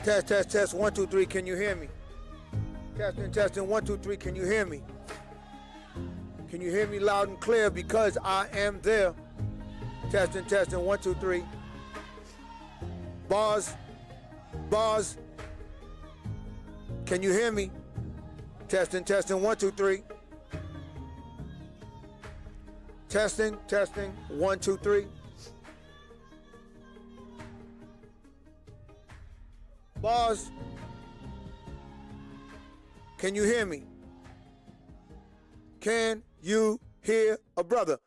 Test, test, test, 1, 2, 3, can you hear me? Testing, testing, 1, 2, 3, can you hear me? Can you hear me loud and clear because I am there? Testing, testing, 1, 2, 3. Bars, bars. Can you hear me? Testing, testing, 1, 2, 3. Testing, testing, 1, 2, 3. Bars. Can you hear me? Can you hear a brother?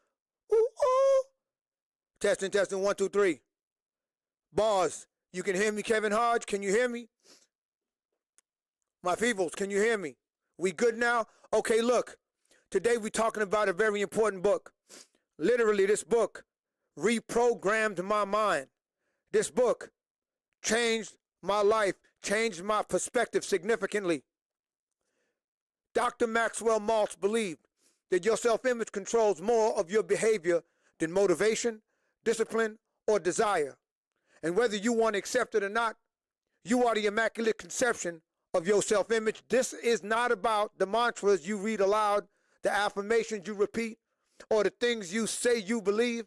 Ooh, ooh. Testing, testing, 1, 2, 3. Bars. You can hear me, Kevin Hodge? Can you hear me? My peoples, can you hear me? We good now? Okay, look. Today we're talking about a very important book. Literally, this book reprogrammed my mind. This book changed my life, changed my perspective significantly. Dr. Maxwell Maltz believed that your self-image controls more of your behavior than motivation, discipline, or desire. And whether you want to accept it or not, you are the immaculate conception of your self-image. This is not about the mantras you read aloud, the affirmations you repeat, or the things you say you believe.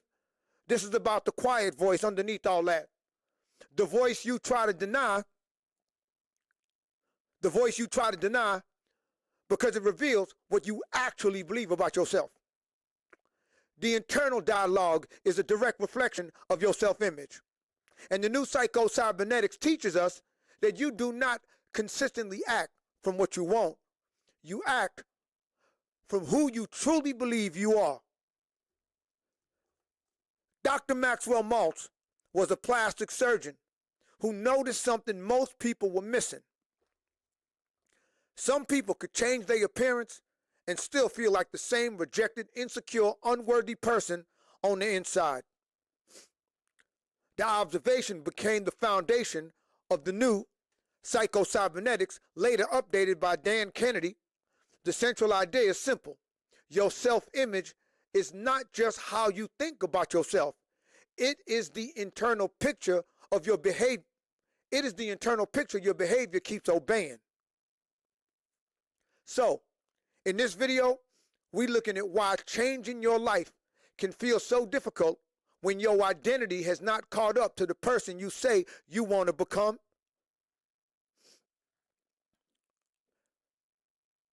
This is about the quiet voice underneath all that. The voice you try to deny, because it reveals what you actually believe about yourself. The internal dialogue is a direct reflection of your self-image. And the new psycho-cybernetics teaches us that you do not consistently act from what you want. You act from who you truly believe you are. Dr. Maxwell Maltz was a plastic surgeon who noticed something most people were missing. Some people could change their appearance and still feel like the same rejected, insecure, unworthy person on the inside. The observation became the foundation of the new psycho-cybernetics, later updated by Dan Kennedy. The central idea is simple. Your self-image is not just how you think about yourself. It is the internal picture of your behavior. It is the internal picture your behavior keeps obeying. So, in this video, we're looking at why changing your life can feel so difficult when your identity has not caught up to the person you say you want to become.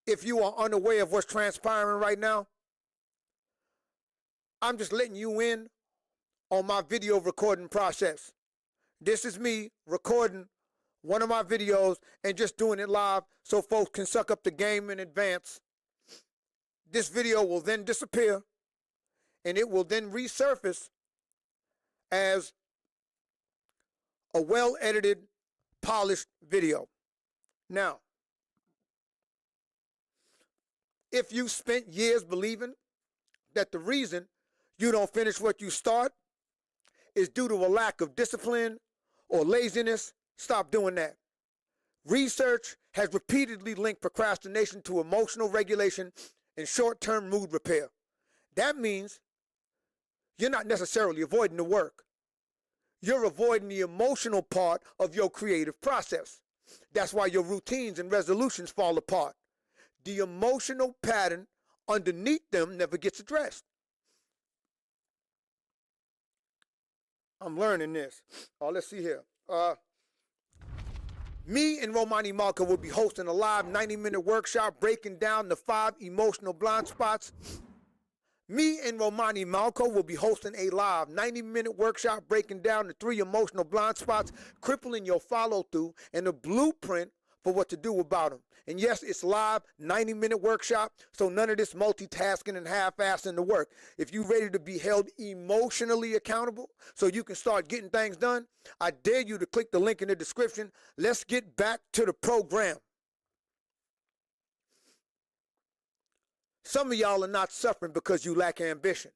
If you are unaware of what's transpiring right now, I'm just letting you in on my video recording process. This is me recording one of my videos and just doing it live so folks can suck up the game in advance. This video will then disappear and it will then resurface as a well-edited, polished video. Now, if you spent years believing that the reason you don't finish what you start is due to a lack of discipline or laziness, stop doing that. Research has repeatedly linked procrastination to emotional regulation and short-term mood repair. That means you're not necessarily avoiding the work. You're avoiding the emotional part of your creative process. That's why your routines and resolutions fall apart. The emotional pattern underneath them never gets addressed. I'm learning this. Let's see here. Me and Romani Malka will be hosting a live 90-minute workshop breaking down the 5 emotional blind spots. Me and Romani Malco will be hosting a live 90-minute workshop breaking down the 3 emotional blind spots, crippling your follow-through, and a blueprint for what to do about them. And yes, it's live, 90-minute workshop, so none of this multitasking and half-assing the work. If you're ready to be held emotionally accountable so you can start getting things done, I dare you to click the link in the description. Let's get back to the program. Some of y'all are not suffering because you lack ambition.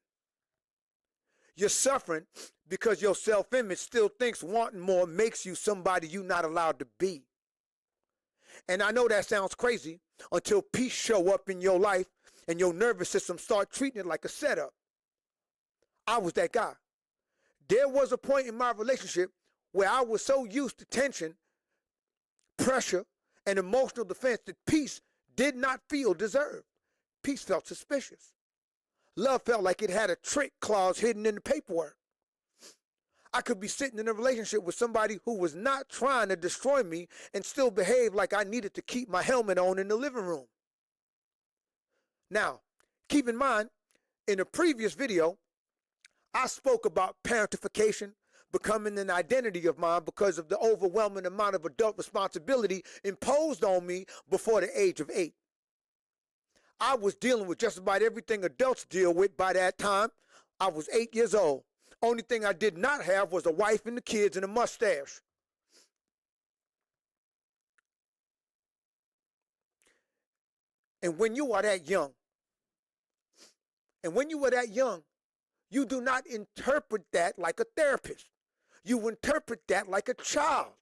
You're suffering because your self-image still thinks wanting more makes you somebody you're not allowed to be. And I know that sounds crazy until peace show up in your life and your nervous system start treating it like a setup. I was that guy. There was a point in my relationship where I was so used to tension pressure, and emotional defense that peace did not feel deserved. Peace felt suspicious. Love felt like it had a trick clause hidden in the paperwork. I could be sitting in a relationship with somebody who was not trying to destroy me and still behave like I needed to keep my helmet on in the living room. Now, keep in mind, in a previous video, I spoke about parentification becoming an identity of mine because of the overwhelming amount of adult responsibility imposed on me before the age of 8. I was dealing with just about everything adults deal with by that time. I was 8 years old. Only thing I did not have was a wife and the kids and a mustache. And when you are that young, you do not interpret that like a therapist. You interpret that like a child.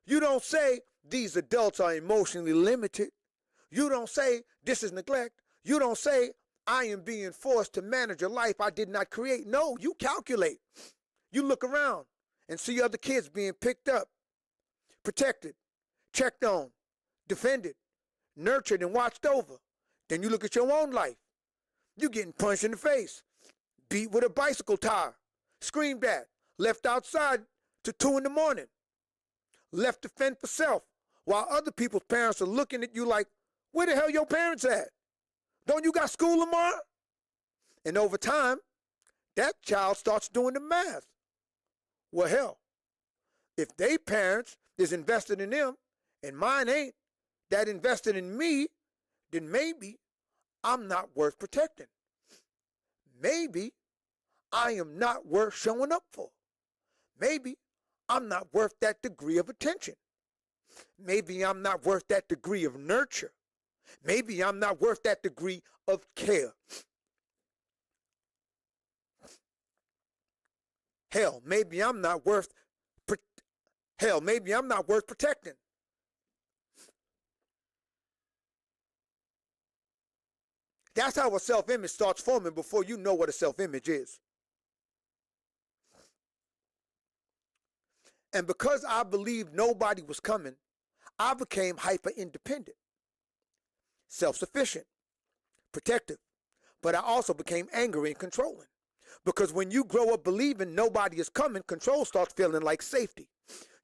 You don't say, these adults are emotionally limited. You don't say, this is neglect. You don't say, I am being forced to manage a life I did not create. No, you calculate. You look around and see other kids being picked up, protected, checked on, defended, nurtured, and watched over. Then you look at your own life. You're getting punched in the face, beat with a bicycle tire, screamed at, left outside to 2 in the morning, left to fend for self, while other people's parents are looking at you like, where the hell your parents at? Don't you got school tomorrow? And over time, that child starts doing the math. Well, hell, if they parents is invested in them and mine ain't that invested in me, then maybe I'm not worth protecting. Maybe I am not worth showing up for. Maybe I'm not worth that degree of attention. Maybe I'm not worth that degree of nurture. Maybe I'm not worth that degree of care. Hell, maybe I'm not worth protecting. That's how a self-image starts forming before you know what a self-image is. And because I believed nobody was coming, I became hyper-independent, self-sufficient, protective. But I also became angry and controlling. Because when you grow up believing nobody is coming, control starts feeling like safety.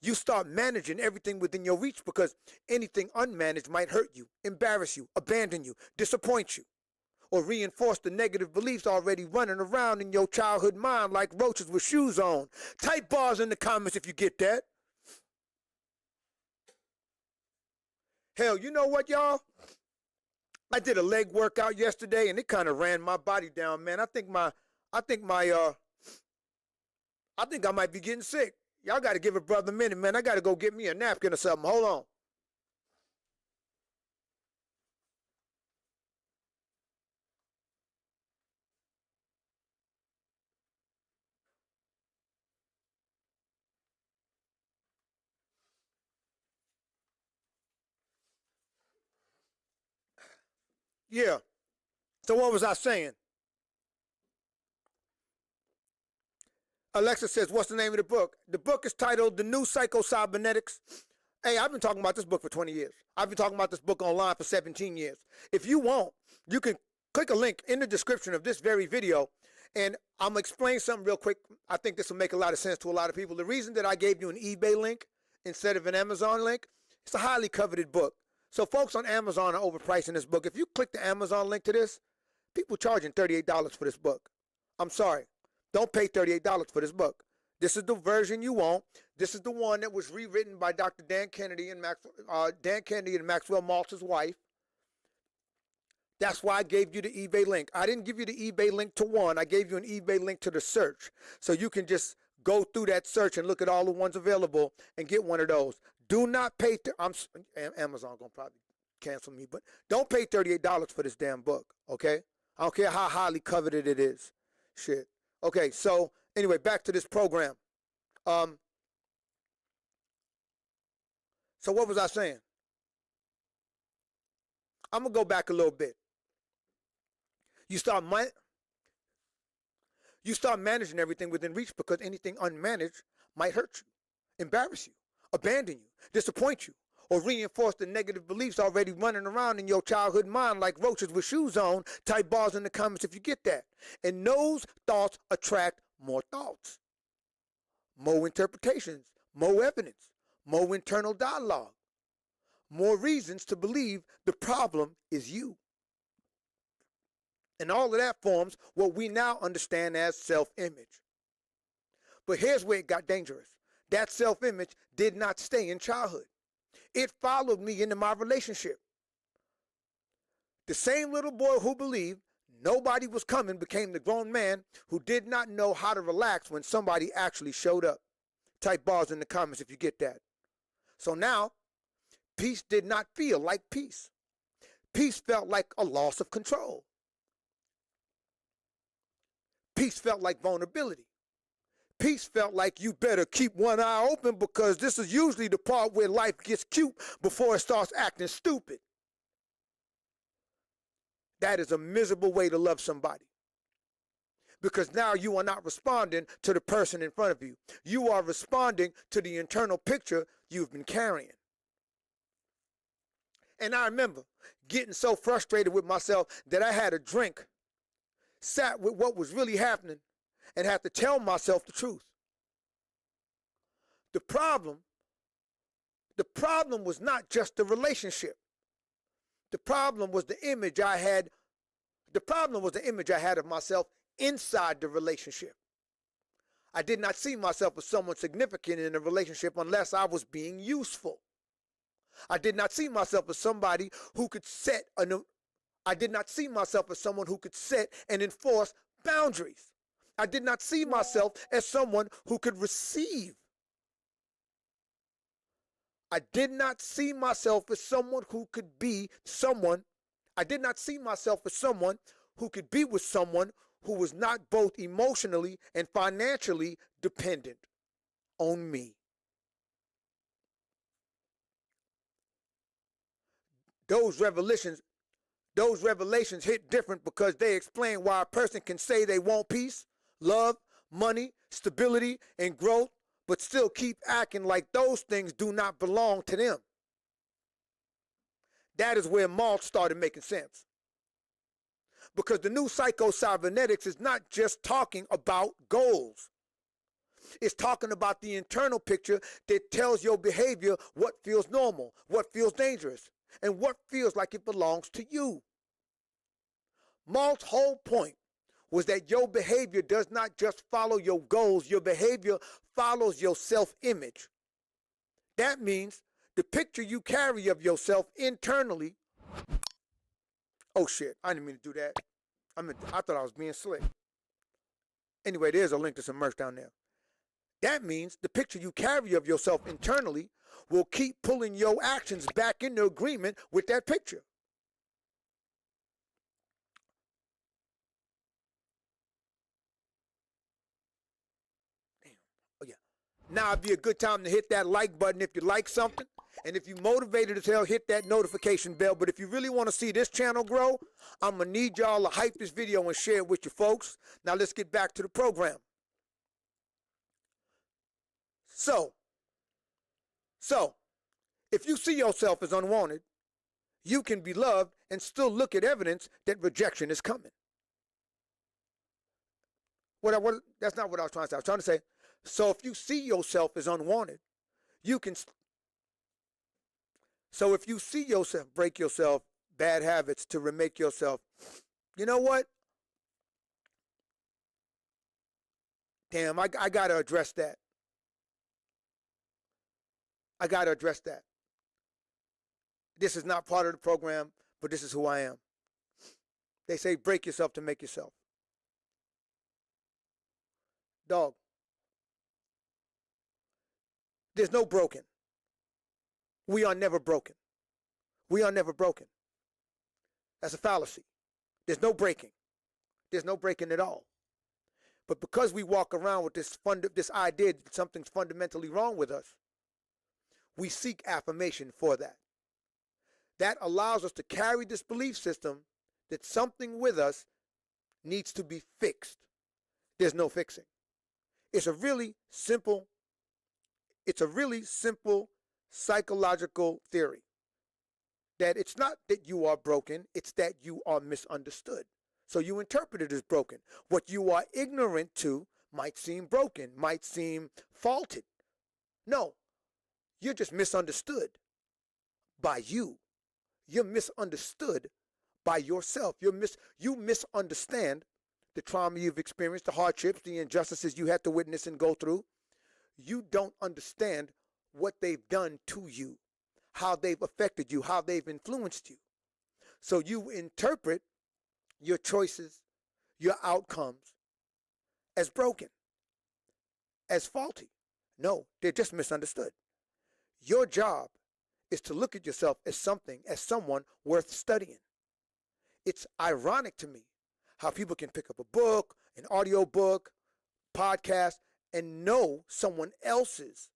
You start managing everything within your reach because anything unmanaged might hurt you, embarrass you, abandon you, disappoint you, or reinforce the negative beliefs already running around in your childhood mind like roaches with shoes on. Type bars in the comments if you get that. Hell, you know what, y'all? I did a leg workout yesterday and it kind of ran my body down, man. I think I might be getting sick. Y'all got to give a brother a minute, man. I got to go get me a napkin or something. Hold on. Yeah. So what was I saying? Alexa says, what's the name of the book? The book is titled The New Psycho-Cybernetics. Hey, I've been talking about this book for 20 years. I've been talking about this book online for 17 years. If you want, you can click a link in the description of this very video, and I'm going to explain something real quick. I think this will make a lot of sense to a lot of people. The reason that I gave you an eBay link instead of an Amazon link, it's a highly coveted book. So folks on Amazon are overpricing this book. If you click the Amazon link to this, people charging $38 for this book. I'm sorry. Don't pay $38 for this book. This is the version you want. This is the one that was rewritten by Dr. Dan Kennedy and Maxwell Maltz's wife. That's why I gave you the eBay link. I didn't give you the eBay link to one. I gave you an eBay link to the search. So you can just go through that search and look at all the ones available and get one of those. Do not pay. Amazon going to probably cancel me, but don't pay $38 for this damn book, okay? I don't care how highly coveted it is. Shit. Okay, so anyway, back to this program. So what was I saying? I'm going to go back a little bit. You start managing everything within reach because anything unmanaged might hurt you, embarrass you, abandon you, disappoint you, or reinforce the negative beliefs already running around in your childhood mind like roaches with shoes on. Type bars in the comments if you get that. And those thoughts attract more thoughts, more interpretations, more evidence, more internal dialogue, more reasons to believe the problem is you. And all of that forms what we now understand as self-image. But here's where it got dangerous. That self-image did not stay in childhood. It followed me into my relationship. The same little boy who believed nobody was coming became the grown man who did not know how to relax when somebody actually showed up. Type bars in the comments if you get that. So now, peace did not feel like peace. Peace felt like a loss of control. Peace felt like vulnerability. Peace felt like you better keep one eye open because this is usually the part where life gets cute before it starts acting stupid. That is a miserable way to love somebody. Because now you are not responding to the person in front of you. You are responding to the internal picture you've been carrying. And I remember getting so frustrated with myself that I had a drink, sat with what was really happening, and had to tell myself the truth. The problem was not just the relationship. The problem was the image I had. The problem was the image I had of myself inside the relationship. I did not see myself as someone significant in a relationship unless I was being useful. I did not see myself as somebody who could I did not see myself as someone who could set and enforce boundaries. I did not see myself as someone who could receive. I did not see myself as someone who could be someone. I did not see myself as someone who could be with someone who was not both emotionally and financially dependent on me. Those revelations hit different because they explain why a person can say they want peace, love, money, stability, and growth, but still keep acting like those things do not belong to them. That is where Malt started making sense. Because the new psycho-cybernetics is not just talking about goals. It's talking about the internal picture that tells your behavior what feels normal, what feels dangerous, and what feels like it belongs to you. Malt's whole point was that your behavior does not just follow your goals, your behavior follows your self-image. That means the picture you carry of yourself internally. Oh shit, I didn't mean to do that. I thought I was being slick. Anyway, there's a link to some merch down there. That means the picture you carry of yourself internally will keep pulling your actions back into agreement with that picture. Now would be a good time to hit that like button if you like something. And if you're motivated as hell, hit that notification bell. But if you really want to see this channel grow, I'm going to need y'all to hype this video and share it with your folks. Now let's get back to the program. So, if you see yourself as unwanted, you can be loved and still look at evidence that rejection is coming. That's not what I was trying to say. I was trying to say, so if you see yourself as unwanted, you can. So if you see yourself, break yourself, bad habits to remake yourself, you know what? Damn, I got to address that. I got to address that. This is not part of the program, but this is who I am. They say break yourself to make yourself. Dog. There's no broken. We are never broken. We are never broken. That's a fallacy. There's no breaking. There's no breaking at all. But because we walk around with this idea that something's fundamentally wrong with us, we seek affirmation for that. That allows us to carry this belief system that something with us needs to be fixed. There's no fixing. It's a really simple It's a really simple psychological theory that it's not that you are broken, it's that you are misunderstood. So you interpret it as broken. What you are ignorant to might seem broken, might seem faulted. No, you're just misunderstood by you. You're misunderstood by yourself. You misunderstand the trauma you've experienced, the hardships, the injustices you had to witness and go through. You don't understand what they've done to you, how they've affected you, how they've influenced you. So you interpret your choices, your outcomes as broken, as faulty. No, they're just misunderstood. Your job is to look at yourself as something, as someone worth studying. It's ironic to me how people can pick up a book, an audio book, podcast, and know someone else's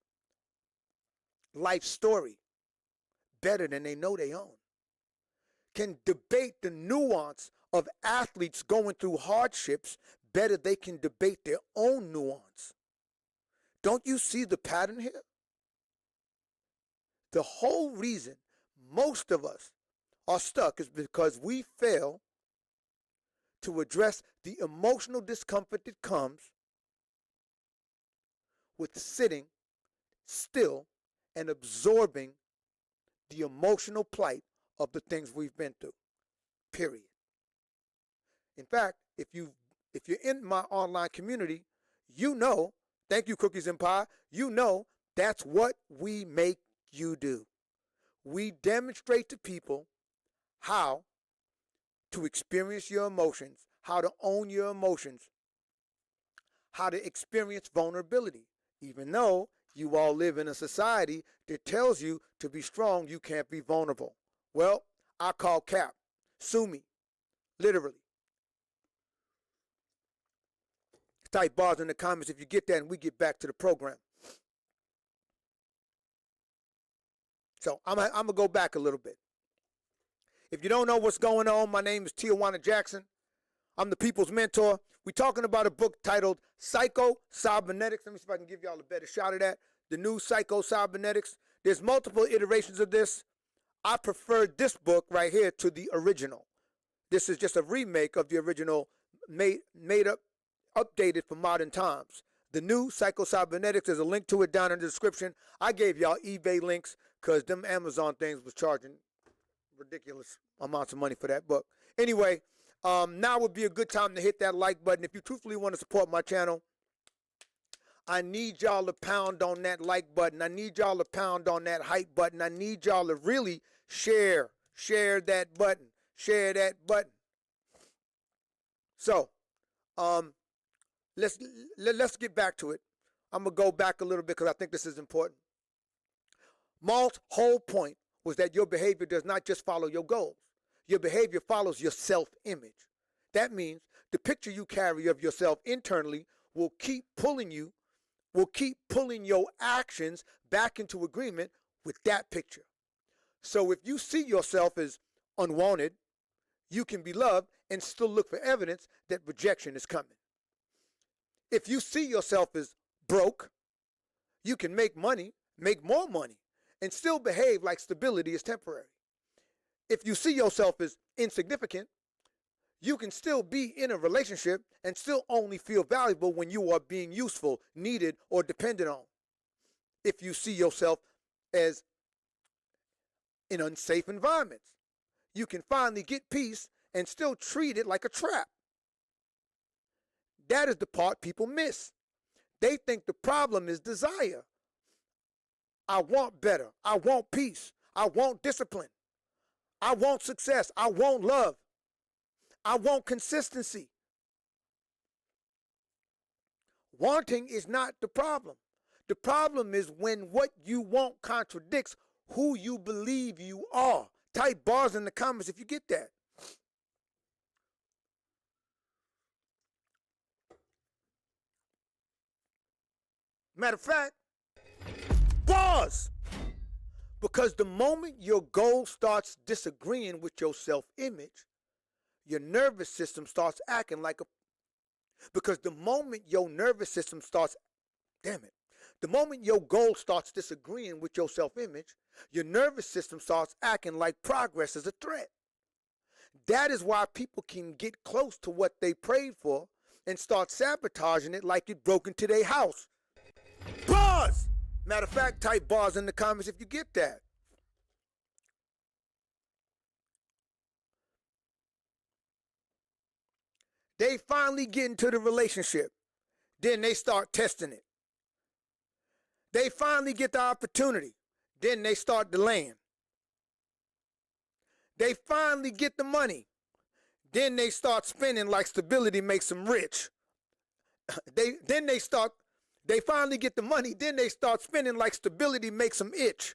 life story better than they know their own. Can debate the nuance of athletes going through hardships better they can debate their own nuance. Don't you see the pattern here? The whole reason most of us are stuck is because we fail to address the emotional discomfort that comes with sitting still and absorbing the emotional plight of the things we've been through. Period. In fact, if you're in my online community, you know, thank you, Cookies and Pie, you know that's what we make you do. We demonstrate to people how to experience your emotions, how to own your emotions, how to experience vulnerability. Even though you all live in a society that tells you to be strong, you can't be vulnerable. Well, I call cap. Sue me. Literally. Type bars in the comments if you get that and we get back to the program. So I'm going to go back a little bit. If you don't know what's going on, my name is Tijuana Jackson. I'm the people's mentor. We're talking about a book titled Psycho-Cybernetics. Let me see if I can give y'all a better shot of that. The new Psycho-Cybernetics. There's multiple iterations of this. I prefer this book right here to the original. This is just a remake of the original, made up, updated for modern times. The new Psycho-Cybernetics, there's a link to it down in the description. I gave y'all eBay links because them Amazon things was charging ridiculous amounts of money for that book. Anyway, now would be a good time to hit that like button. If you truthfully want to support my channel, I need y'all to pound on that like button. I need y'all to pound on that hype button. I need y'all to really share that button. Share that button. So, let's get back to it. I'm going to go back a little bit because I think this is important. Malt's whole point was that your behavior does not just follow your goals. Your behavior follows your self-image. That means the picture you carry of yourself internally will keep pulling your actions back into agreement with that picture. So if you see yourself as unwanted, you can be loved and still look for evidence that rejection is coming. If you see yourself as broke, you can make money, make more money, and still behave like stability is temporary. If you see yourself as insignificant, you can still be in a relationship and still only feel valuable when you are being useful, needed, or dependent on. If you see yourself as in unsafe environments, you can finally get peace and still treat it like a trap. That is the part people miss. They think the problem is desire. I want better. I want peace. I want discipline. I want success. I want love. I want consistency. Wanting is not the problem. The problem is when what you want contradicts who you believe you are. Type bars in the comments if you get that. Matter of fact, bars. Because the moment your goal starts disagreeing with your self-image, your nervous system starts acting like because the moment your nervous system starts, The moment your goal starts disagreeing with your self-image, your nervous system starts acting like progress is a threat. That is why people can get close to what they prayed for and start sabotaging it like it broke into their house. Bars! Matter of fact, type bars in the comments if you get that. They finally get into the relationship. Then they start testing it. They finally get the opportunity. Then they start delaying. They finally get the money. Then they start spending like stability makes them rich. They finally get the money. Then they start spending like stability makes them itch.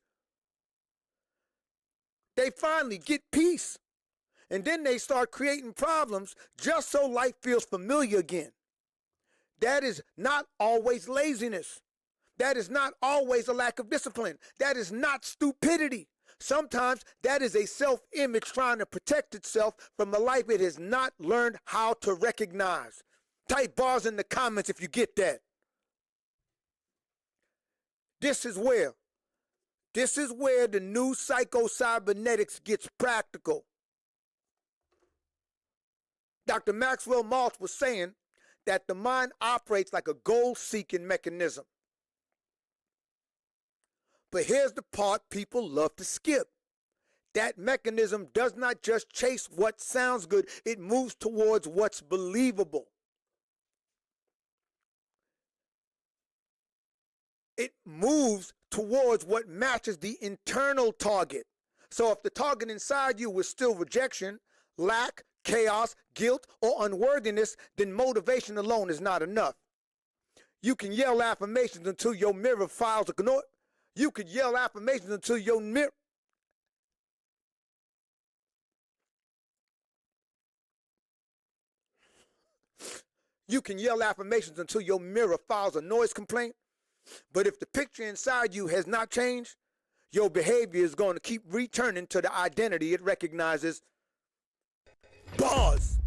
They finally get peace. And then they start creating problems just so life feels familiar again. That is not always laziness. That is not always a lack of discipline. That is not stupidity. Sometimes that is a self-image trying to protect itself from a life it has not learned how to recognize. Type bars in the comments if you get that. This is where the new psycho-cybernetics gets practical. Dr. Maxwell Maltz was saying that the mind operates like a goal-seeking mechanism. But here's the part people love to skip. That mechanism does not just chase what sounds good, it moves towards what's believable. It moves towards what matches the internal target. So if the target inside you is still rejection, lack, chaos, guilt, or unworthiness, then motivation alone is not enough. You can yell affirmations until your mirror files a note. You could yell affirmations until your mirror. You can yell affirmations until your mirror files a noise complaint. But if the picture inside you has not changed, your behavior is going to keep returning to the identity it recognizes. Bars.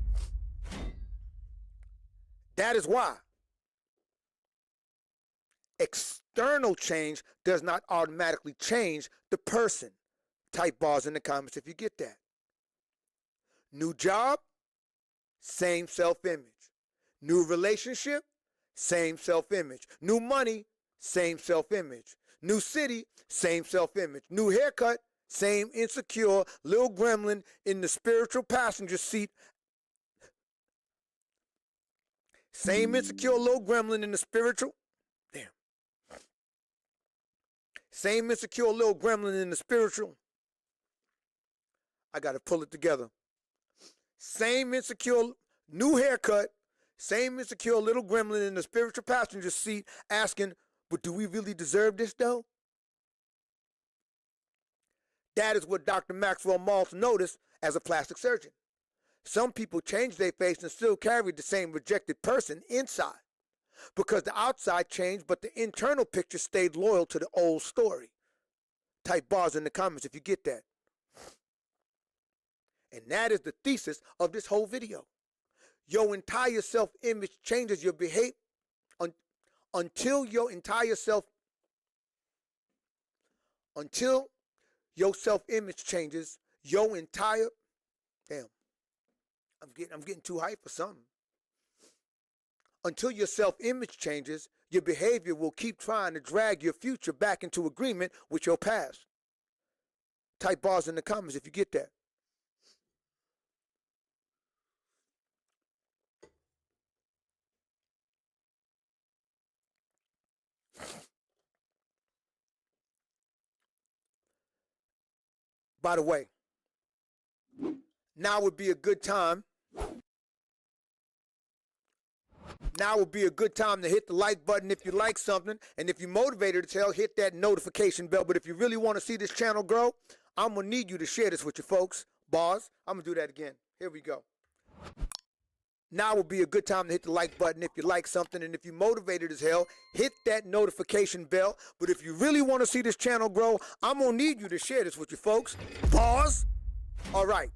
That is why external change does not automatically change the person. Type bars in the comments if you get that. New job, same self-image. New relationship, same self-image. New money, same self-image. New city, same self-image. New haircut, same insecure little gremlin in the spiritual passenger seat. Same insecure little gremlin in the spiritual. Damn. Same insecure little gremlin in the spiritual. I got to pull it together. Same insecure new haircut. Same insecure little gremlin in the spiritual passenger seat asking, but do we really deserve this though? That is what Dr. Maxwell Maltz noticed as a plastic surgeon. Some people change their face and still carry the same rejected person inside because the outside changed, but the internal picture stayed loyal to the old story. Type bars in the comments if you get that. And that is the thesis of this whole video. Your entire self-image changes your behavior until your self-image changes, your entire, damn, I'm getting too hyped for something. Until your self-image changes, your behavior will keep trying to drag your future back into agreement with your past. Type bars in the comments if you get that. By the way, now would be a good time. Now would be a good time to hit the like button if you like something. And if you're motivated as hell, hit that notification bell. But if you really want to see this channel grow, I'm going to need you to share this with your folks. Bars, I'm going to do that again. Here we go. Now would be a good time to hit the like button if you like something. And if you're motivated as hell, hit that notification bell. But if you really want to see this channel grow, I'm going to need you to share this with your folks. Pause. All right.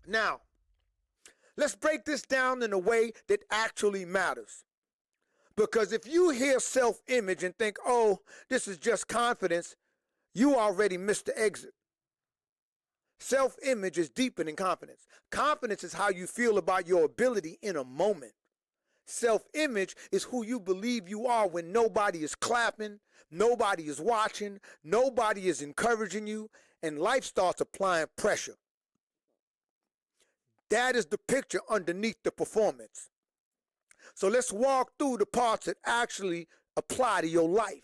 Now, let's break this down in a way that actually matters. Because if you hear self-image and think, oh, this is just confidence, you already missed the exit. Self-image is deeper than confidence. Confidence is how you feel about your ability in a moment. Self-image is who you believe you are when nobody is clapping, nobody is watching, nobody is encouraging you, and life starts applying pressure. That is the picture underneath the performance. So let's walk through the parts that actually apply to your life.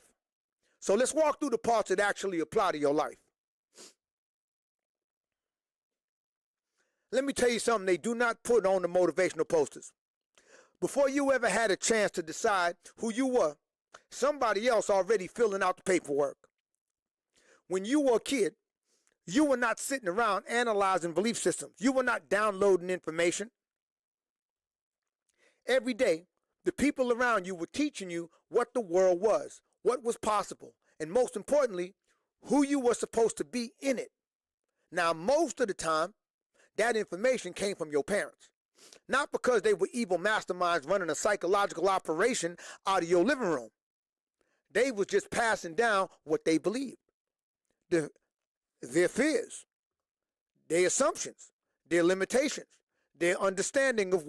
Let me tell you something they do not put on the motivational posters. Before you ever had a chance to decide who you were, somebody else already filling out the paperwork. When you were a kid, you were not sitting around analyzing belief systems. You were not downloading information. Every day, the people around you were teaching you what the world was, what was possible, and most importantly, who you were supposed to be in it. Now, most of the time, that information came from your parents. Not because they were evil masterminds running a psychological operation out of your living room. They was just passing down what they believed. Their fears, their assumptions, their limitations, their understanding of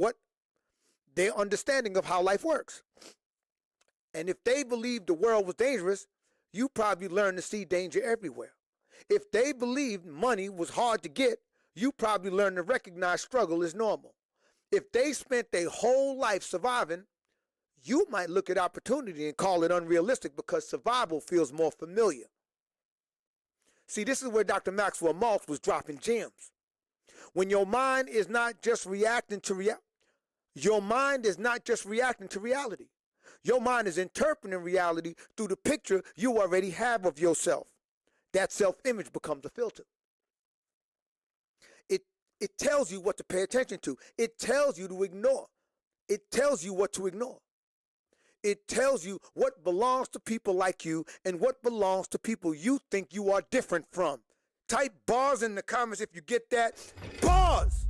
how life works. And if they believed the world was dangerous, you probably learned to see danger everywhere. If they believed money was hard to get, you probably learned to recognize struggle as normal. If they spent their whole life surviving, you might look at opportunity and call it unrealistic because survival feels more familiar. See, this is where Dr. Maxwell Maltz was dropping gems. When your mind is not just reacting to reality, your mind is interpreting reality through the picture you already have of yourself. That self-image becomes a filter. It tells you what to pay attention to. It tells you to ignore. It tells you what to ignore. It tells you what belongs to people like you and what belongs to people you think you are different from. Type bars in the comments if you get that. Bars!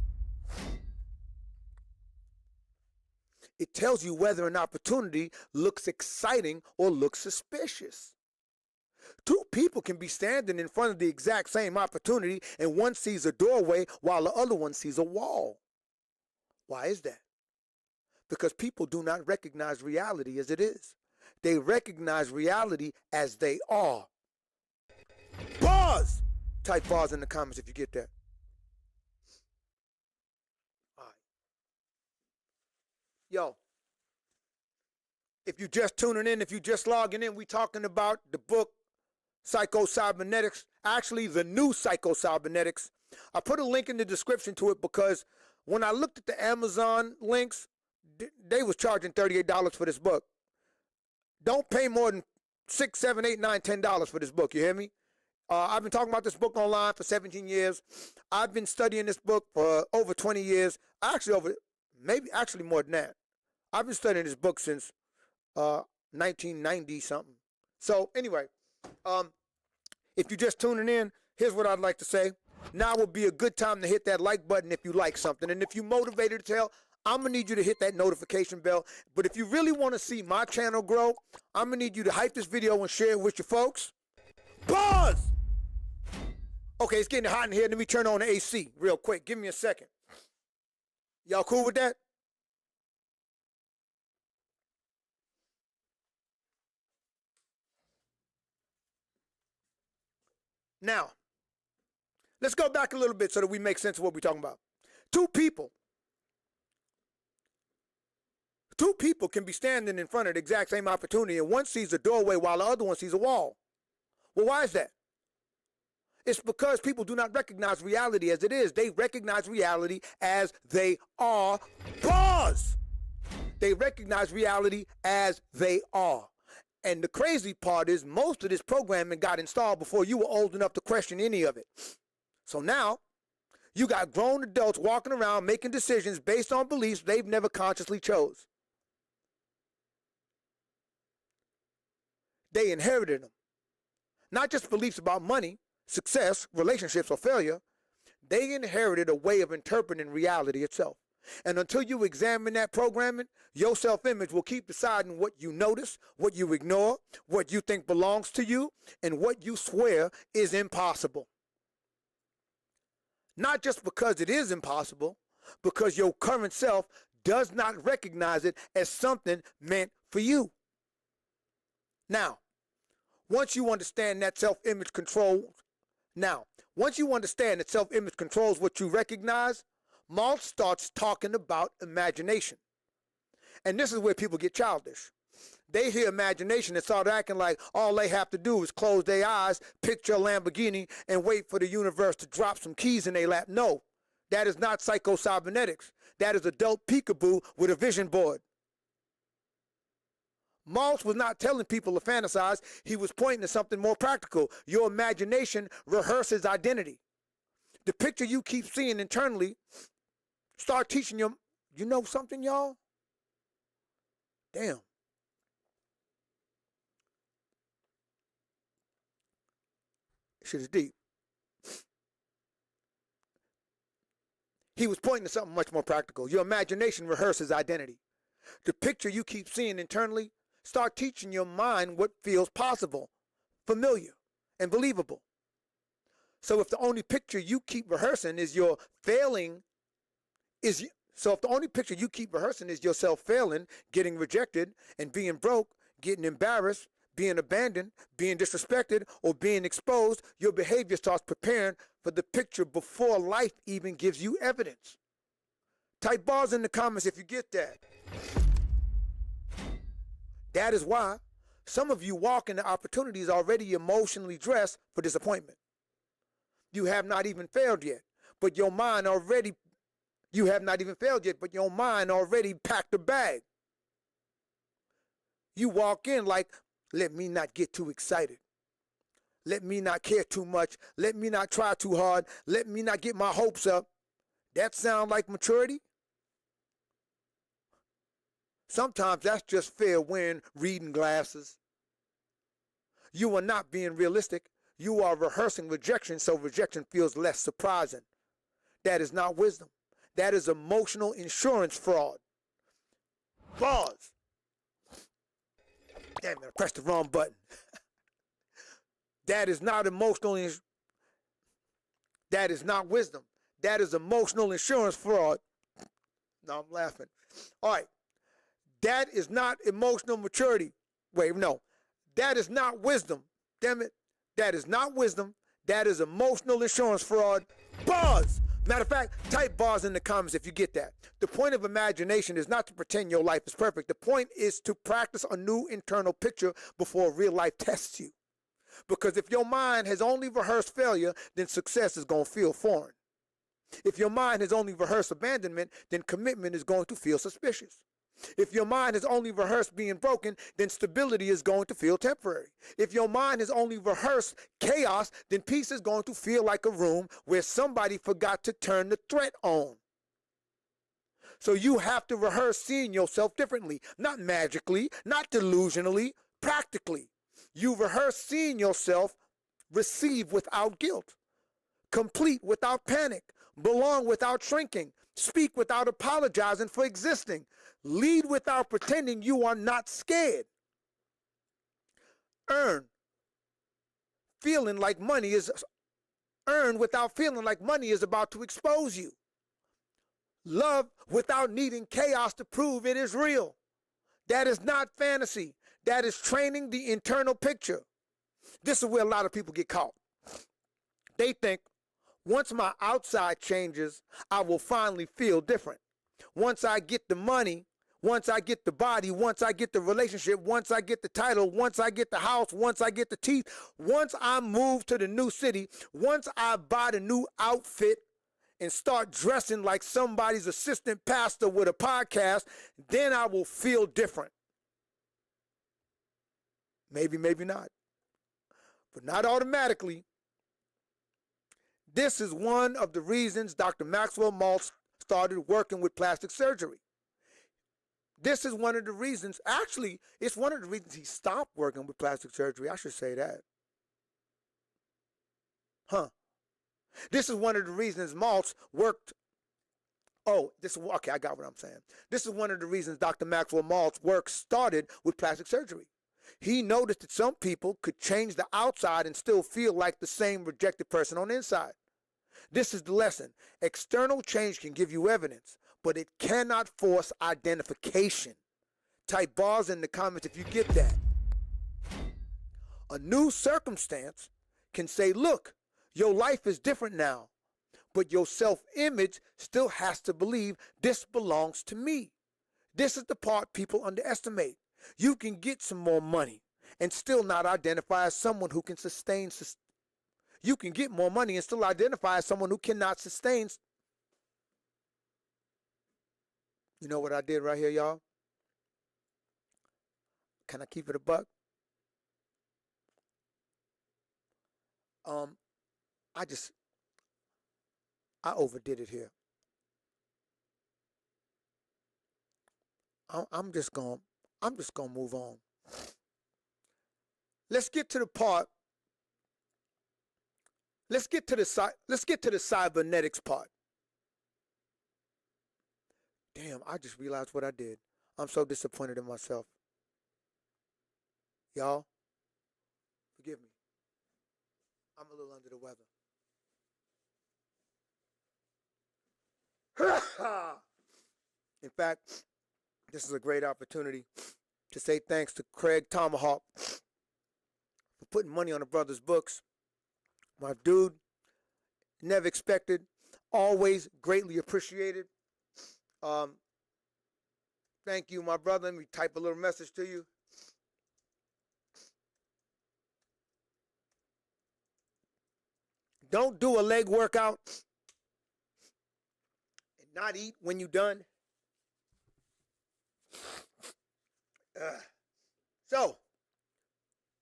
It tells you whether an opportunity looks exciting or looks suspicious. Two people can be standing in front of the exact same opportunity and one sees a doorway while the other one sees a wall. Why is that? Because people do not recognize reality as it is. They recognize reality as they are. Bars! Type bars in the comments if you get that. All right. Yo, if you're just tuning in, if you're just logging in, we're talking about the book Psycho-Cybernetics, actually the new Psycho-Cybernetics. I put a link in the description to it because when I looked at the Amazon links, they was charging $38 for this book. Don't pay more than $6, $7, $8, $9, $10 for this book, you hear me? I've been talking about this book online for 17 years. I've been studying this book for over 20 years. Actually more than that. I've been studying this book since 1990 something. So anyway, if you're just tuning in, here's what I'd like to say. Now would be a good time to hit that like button if you like something. And if you're motivated to tell, I'm going to need you to hit that notification bell. But if you really want to see my channel grow, I'm going to need you to hype this video and share it with your folks. Pause! Okay, it's getting hot in here. Let me turn on the AC real quick. Give me a second. Y'all cool with that? Now, let's go back a little bit so that we make sense of what we're talking about. Two people can be standing in front of the exact same opportunity and one sees a doorway while the other one sees a wall. Well, why is that? It's because people do not recognize reality as it is. They recognize reality as they are. Pause! They recognize reality as they are. And the crazy part is most of this programming got installed before you were old enough to question any of it. So now, you got grown adults walking around making decisions based on beliefs they've never consciously chose. They inherited them. Not just beliefs about money, success, relationships, or failure. They inherited a way of interpreting reality itself. And until you examine that programming, your self-image will keep deciding what you notice, what you ignore, what you think belongs to you, and what you swear is impossible. Not just because it is impossible, because your current self does not recognize it as something meant for you. Now, once you understand that self-image controls what you recognize, Maltz starts talking about imagination. And this is where people get childish. They hear imagination and start acting like all they have to do is close their eyes, picture a Lamborghini, and wait for the universe to drop some keys in their lap. No, that is not psycho-cybernetics. That is adult peekaboo with a vision board. Maltz was not telling people to fantasize. He was pointing to something more practical. Your imagination rehearses identity. The picture you keep seeing internally, start teaching you know something, y'all? Damn. Shit is deep. He was pointing to something much more practical. Your imagination rehearses identity. The picture you keep seeing internally, start teaching your mind what feels possible, familiar, and believable. So if the only picture you keep rehearsing is your failing, if the only picture you keep rehearsing is yourself failing, getting rejected, and being broke, getting embarrassed, being abandoned, being disrespected, or being exposed, your behavior starts preparing for the picture before life even gives you evidence. Type bars in the comments if you get that. That is why some of you walk into opportunities already emotionally dressed for disappointment. You have not even failed yet, but your mind already packed a bag. You walk in like, let me not get too excited. Let me not care too much. Let me not try too hard. Let me not get my hopes up. That sound like maturity? Sometimes that's just fair wearing reading glasses. You are not being realistic. You are rehearsing rejection so rejection feels less surprising. That is not wisdom. That is emotional insurance fraud. Pause. Damn it, I pressed the wrong button. That is not that is not wisdom. That is emotional insurance fraud. No, I'm laughing. All right. That is not emotional maturity. Wait, no. That is not wisdom. Damn it. That is not wisdom. That is emotional insurance fraud. Bars. Matter of fact, type bars in the comments if you get that. The point of imagination is not to pretend your life is perfect. The point is to practice a new internal picture before real life tests you. Because if your mind has only rehearsed failure, then success is going to feel foreign. If your mind has only rehearsed abandonment, then commitment is going to feel suspicious. If your mind has only rehearsed being broken, then stability is going to feel temporary. If your mind has only rehearsed chaos, then peace is going to feel like a room where somebody forgot to turn the threat on. So you have to rehearse seeing yourself differently, not magically, not delusionally, practically. You rehearse seeing yourself receive without guilt, complete without panic, belong without shrinking, speak without apologizing for existing, lead without pretending you are not scared, earn without feeling like money is about to expose you, love without needing chaos to prove it is real. That is not fantasy. That is training the internal picture. This is where a lot of people get caught. They think, once my outside changes, I will finally feel different. Once I get the money, once I get the body, once I get the relationship, once I get the title, once I get the house, once I get the teeth, once I move to the new city, once I buy the new outfit and start dressing like somebody's assistant pastor with a podcast, then I will feel different. Maybe, maybe not. But not automatically. This is one of the reasons Dr. Maxwell Maltz started working with plastic surgery. This is one of the reasons, actually, it's one of the reasons he stopped working with plastic surgery. I should say that. This is one of the reasons Maltz worked Oh, okay, I got what I'm saying. This is one of the reasons Dr. Maxwell Maltz's work started with plastic surgery. He noticed that some people could change the outside and still feel like the same rejected person on the inside. This is the lesson. External change can give you evidence, but it cannot force identification. Type bars in the comments if you get that. A new circumstance can say, look, your life is different now, but your self-image still has to believe this belongs to me. This is the part people underestimate. You can get some more money and still not identify as someone who can sustain. You can get more money and still identify as someone who cannot sustain. You know what I did right here, y'all? Can I keep it a buck? I overdid it here. I'm just gonna move on. Let's get to the part. Let's get to the cybernetics part. Damn, I just realized what I did. I'm so disappointed in myself. Y'all, forgive me. I'm a little under the weather. In fact, this is a great opportunity to say thanks to Craig Tomahawk for putting money on the brother's books. My dude, never expected, always greatly appreciated. Thank you, my brother. Let me type a little message to you. Don't do a leg workout and not eat when you're done. So,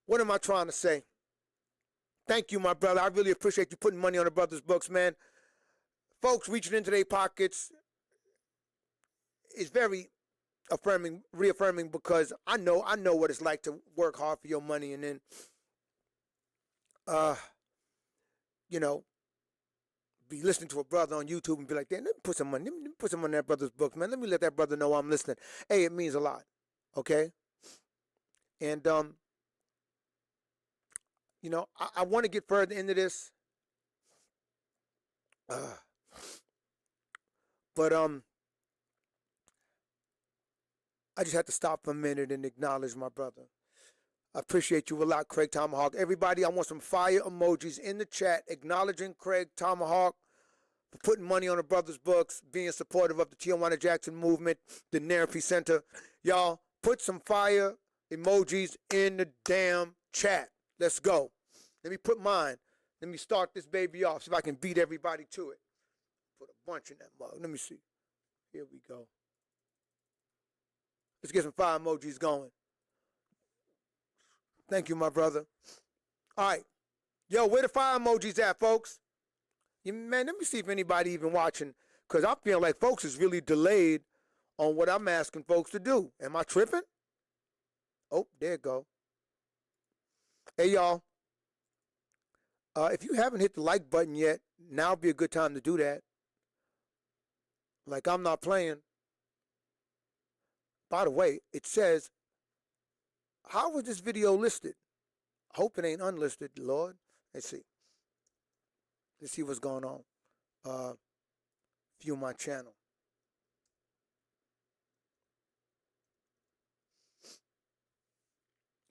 what am I trying to say? Thank you, my brother. I really appreciate you putting money on the brother's books, man. Folks reaching into their pockets is very reaffirming, because I know what it's like to work hard for your money and then, be listening to a brother on YouTube and be like, damn, let me put some money in that brother's books, man. Let me let that brother know I'm listening. Hey, it means a lot, okay? And, I want to get further into this, but I just had to stop for a minute and acknowledge my brother. I appreciate you a lot, Craig Tomahawk. Everybody, I want some fire emojis in the chat acknowledging Craig Tomahawk for putting money on the brother's books, being supportive of the Tijuana Jackson movement, the Therapy Center. Y'all, put some fire emojis in the damn chat. Let's go. Let me put mine. Let me start this baby off, see if I can beat everybody to it. Put a bunch in that mug. Let me see. Here we go. Let's get some fire emojis going. Thank you, my brother. All right. Yo, where the fire emojis at, folks? Man, let me see if anybody even watching, because I feel like folks is really delayed on what I'm asking folks to do. Am I tripping? Oh, there it go. Hey, y'all. If you haven't hit the like button yet, now would be a good time to do that. Like, I'm not playing. By the way, it says, how was this video listed? I hope it ain't unlisted, Lord. Let's see. Let's see what's going on. View my channel.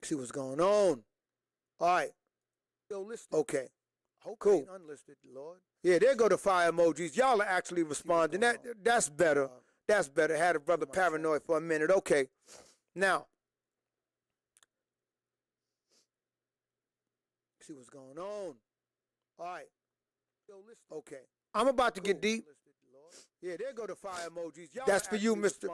See what's going on. All right. Okay. Cool. Unlisted, Lord. Yeah, there go the fire emojis. Y'all are actually responding. That's better. That's better. Had a brother paranoid for a minute. Okay. Now. See what's going on. All right. Okay. I'm about to get deep. Yeah, there go the fire emojis. That's for you, Mr.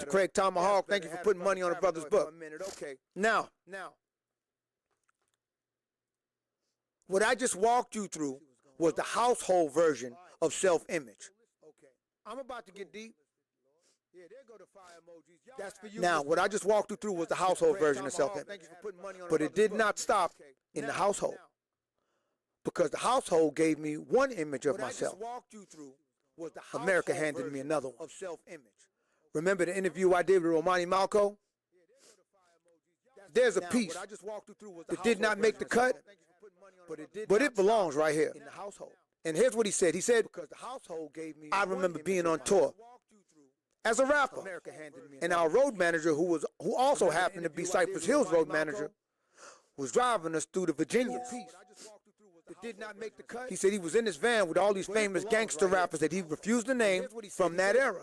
Craig Tomahawk. Thank you for putting money on a brother's book. Okay. Now. What I just walked you through was the household version of self-image. I'm about to get deep. Yeah, there go the fire emojis. That's for you. Now, what I just walked you through was the household version of self-image. But it did not stop in the household, because the household gave me one image of myself. America handed me another one. Of self-image. Remember the interview I did with Romani Malco? There's a piece that did not make the cut, but it belongs right here. In the household. And here's what he said. He said, because the household gave me, I remember being on tour as a rapper, and our road manager, who also happened to be Cypress Hill's road manager, was driving us through the Virginias. He said he was in his van with all these famous gangster rappers that he refused to name from that era.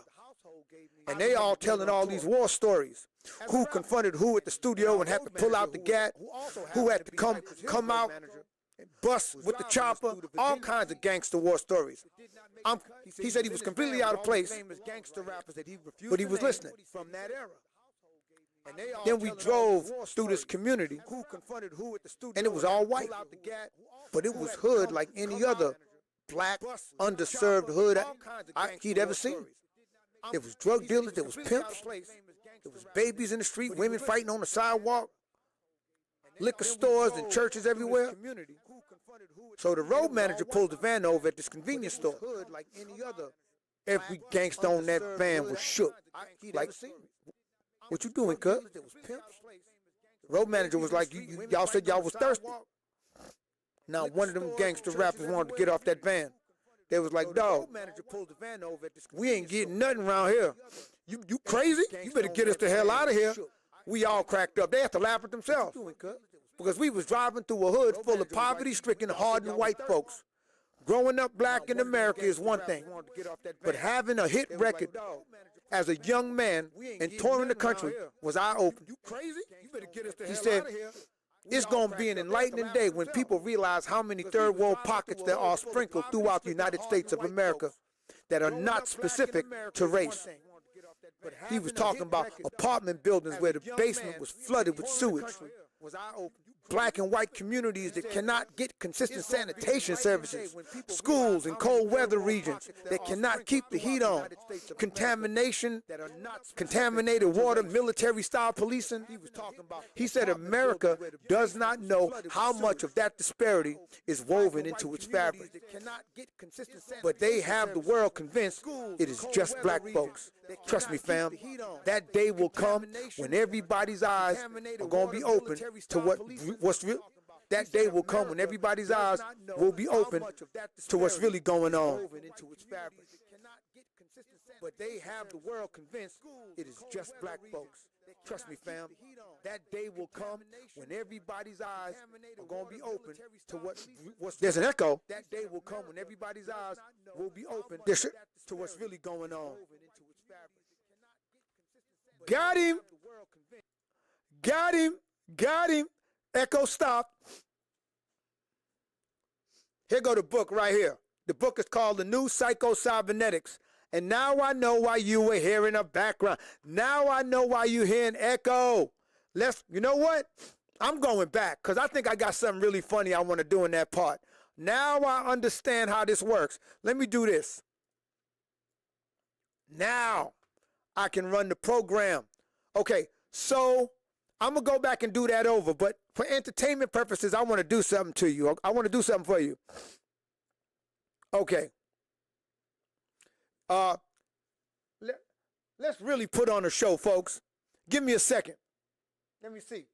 And they all telling all these war stories. Who confronted who at the studio and had to pull out the gat, who had to come out and bust with the chopper, all kinds of gangster war stories. He said he was completely out of place, but he was listening. Then we drove through this community, and it was all white, but it was hood like any other black, underserved hood he'd ever seen. There was drug dealers, there was pimps, there was babies in the street, women fighting on the sidewalk, liquor stores and churches everywhere. So the road manager pulled the van over at this convenience store. Every gangster on that van was shook. Like, what you doing, cuz? The road manager was like, y'all said y'all was thirsty. Now one of them gangster rappers wanted to get off that van. They was like, dog, we ain't getting nothing around here. You crazy? You better get us the hell out of here. We all cracked up. They had to laugh at themselves. Because we was driving through a hood full of poverty-stricken, hardened white folks. Growing up black in America is one thing, but having a hit record as a young man and touring the country was eye-opening. He said, it's going to be an enlightening day when people realize how many third world pockets there are sprinkled throughout the United States of America that are not specific to race. He was talking about apartment buildings where the basement was flooded with sewage. Black and white communities that cannot get consistent sanitation services, schools in cold weather regions that cannot keep the heat on, contamination, contaminated water, military-style policing. He said America does not know how much of that disparity is woven into its fabric. But they have the world convinced it is just black folks. Trust me, fam, that day will come when everybody's eyes are going to be open to what's real. That day will come when everybody's eyes will be open to what's really going on. But they have the world convinced it is just black folks. Trust me, fam, that day will come when everybody's eyes are going to be open to what's. There's an echo. That day will come when everybody's eyes will be open to what's really going on. Got him. Got him. Got him. Echo stop. Here go the book right here. The book is called The New Psycho-Cybernetics. And now I know why you were hearing a background. Now I know why you hearing echo. You know what? I'm going back because I think I got something really funny I want to do in that part. Now I understand how this works. Let me do this. Now I can run the program. Okay, so I'm going to go back and do that over, but for entertainment purposes, I want to do something to you. I want to do something for you. Okay. Let's really put on a show, folks. Give me a second. Let me see.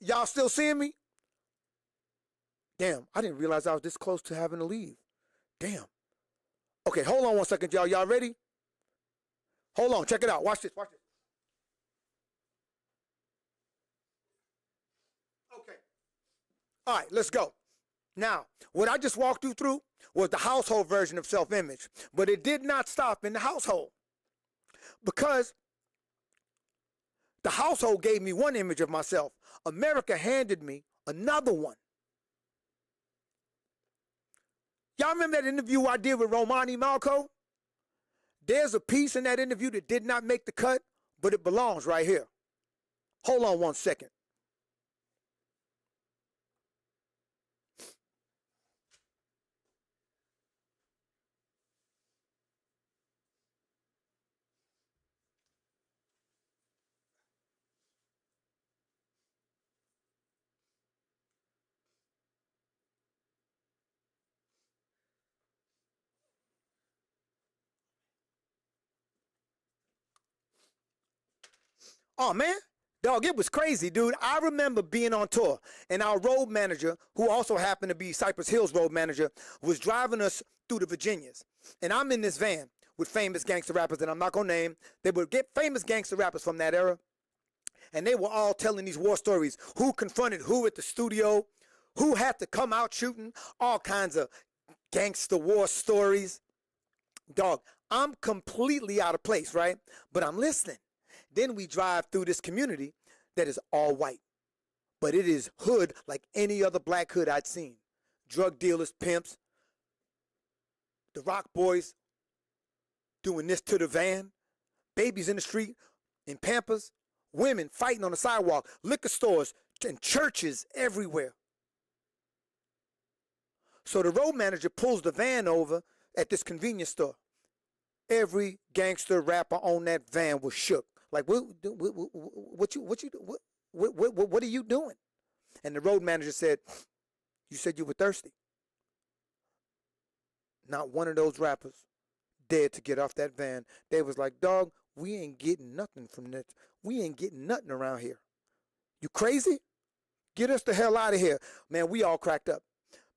Y'all still seeing me? Damn, I didn't realize I was this close to having to leave. Damn. Okay, hold on one second, y'all. Y'all ready? Hold on, check it out. Watch this, watch this. Okay. All right, let's go. Now, what I just walked you through was the household version of self-image, but it did not stop in the household because the household gave me one image of myself. America handed me another one. Y'all remember that interview I did with Romani Malco? There's a piece in that interview that did not make the cut, but it belongs right here. Hold on one second. Oh man, dog, it was crazy, dude. I remember being on tour, and our road manager, who also happened to be Cypress Hill's road manager, was driving us through the Virginias. And I'm in this van with famous gangster rappers that I'm not gonna name. They would get famous gangster rappers from that era, and they were all telling these war stories. Who confronted who at the studio, who had to come out shooting, all kinds of gangster war stories. Dog, I'm completely out of place, right? But I'm listening. Then we drive through this community that is all white, but it is hood like any other black hood I'd seen. Drug dealers, pimps, the rock boys doing this to the van, babies in the street, in Pampers, women fighting on the sidewalk, liquor stores, and churches everywhere. So the road manager pulls the van over at this convenience store. Every gangster rapper on that van was shook. Like, what are you doing? And the road manager said, you said you were thirsty. Not one of those rappers dared to get off that van. They was like, dog, we ain't getting nothing from this. We ain't getting nothing around here. You crazy? Get us the hell out of here. Man, we all cracked up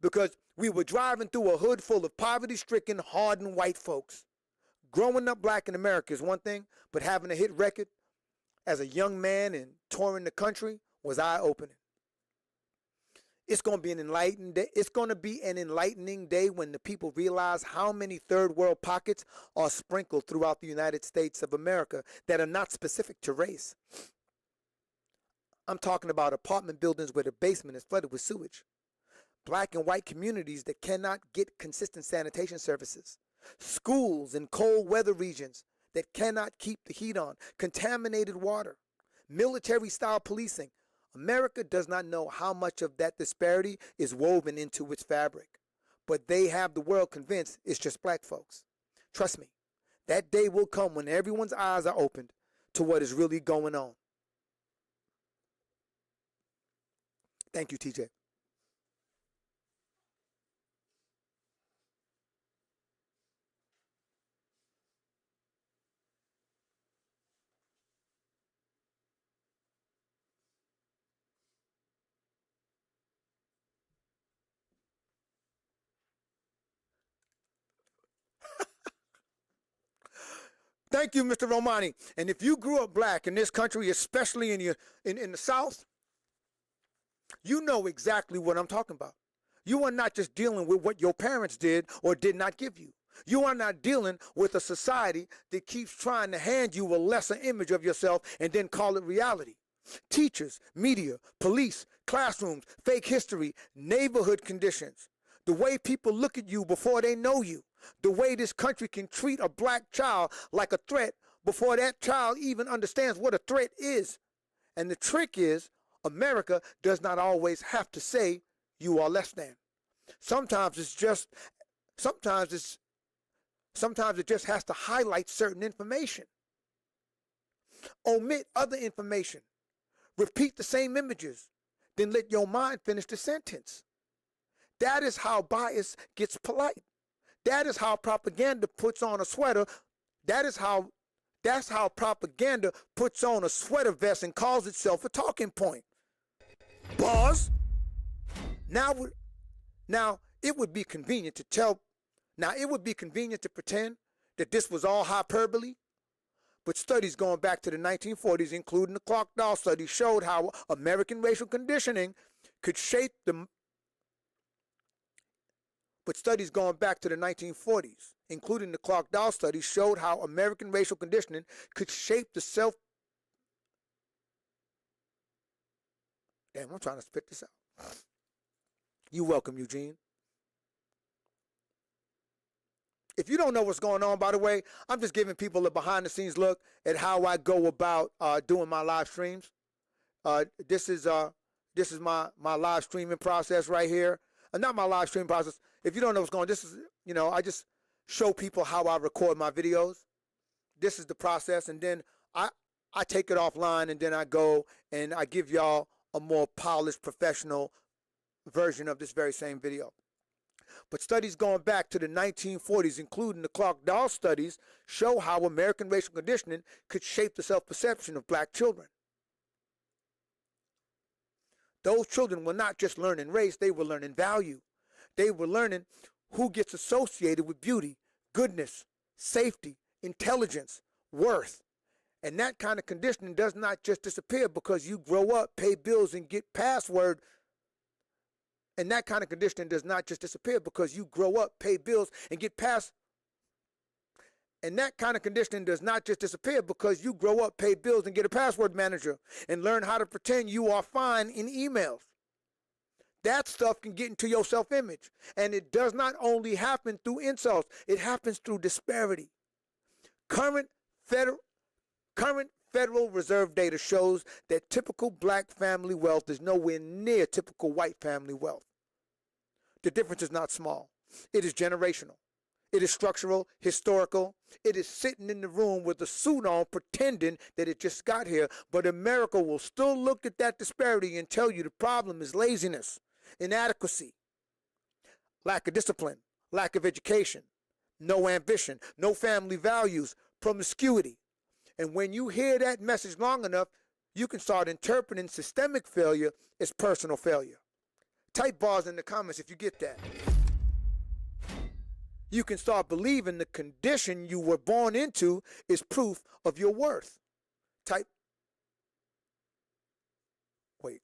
because we were driving through a hood full of poverty-stricken, hardened white folks. Growing up black in America is one thing, but having a hit record as a young man and touring the country was eye-opening. It's going to be an enlightening day. It's going to be an enlightening day when the people realize how many third world pockets are sprinkled throughout the United States of America that are not specific to race. I'm talking about apartment buildings where the basement is flooded with sewage. Black and white communities that cannot get consistent sanitation services. Schools in cold weather regions that cannot keep the heat on. Contaminated water. Military-style policing. America does not know how much of that disparity is woven into its fabric. But they have the world convinced it's just black folks. Trust me, that day will come when everyone's eyes are opened to what is really going on. Thank you, TJ. Thank you, Mr. Romani. And if you grew up black in this country, especially in the South, you know exactly what I'm talking about. You are not just dealing with what your parents did or did not give you. You are not dealing with a society that keeps trying to hand you a lesser image of yourself and then call it reality. Teachers, media, police, classrooms, fake history, neighborhood conditions, the way people look at you before they know you, the way this country can treat a black child like a threat before that child even understands what a threat is. And the trick is, America does not always have to say you are less than. Sometimes it just has to highlight certain information. Omit other information. Repeat the same images. Then let your mind finish the sentence. That is how bias gets polite. That is how propaganda puts on a sweater. That's how propaganda puts on a sweater vest and calls itself a talking point. Bars. Now it would be convenient to pretend that this was all hyperbole. But studies going back to the 1940s, including the Clark Doll study, showed how American racial conditioning could shape the But studies going back to the 1940s, including the Clark Doll study, showed how American racial conditioning could shape the self... Damn, I'm trying to spit this out. You're welcome, Eugene. If you don't know what's going on, by the way, I'm just giving people a behind-the-scenes look at how I go about doing my live streams. This is my live streaming process right here. Not my live stream process. If you don't know what's going on, this is, I just show people how I record my videos. This is the process, and then I take it offline, and then I go and I give y'all a more polished, professional version of this very same video. But studies going back to the 1940s, including the Clark-Doll studies, show how American racial conditioning could shape the self-perception of black children. Those children were not just learning race, they were learning value. They were learning who gets associated with beauty, goodness, safety, intelligence, worth. And that kind of conditioning does not just disappear because you grow up, pay bills, and get password. And that kind of conditioning does not just disappear because you grow up, pay bills, and get past. And that kind of conditioning does not just disappear because you grow up, pay bills, and get a password manager and learn how to pretend you are fine in emails. That stuff can get into your self-image. And it does not only happen through insults, it happens through disparity. Current Federal Reserve data shows that typical black family wealth is nowhere near typical white family wealth. The difference is not small. It is generational. It is structural, historical. It is sitting in the room with a suit on pretending that it just got here. But America will still look at that disparity and tell you the problem is laziness, inadequacy, lack of discipline, lack of education, no ambition, no family values, promiscuity. And when you hear that message long enough, you can start interpreting systemic failure as personal failure. Type bars in the comments if you get that. You can start believing the condition you were born into is proof of your worth. Type. Wait.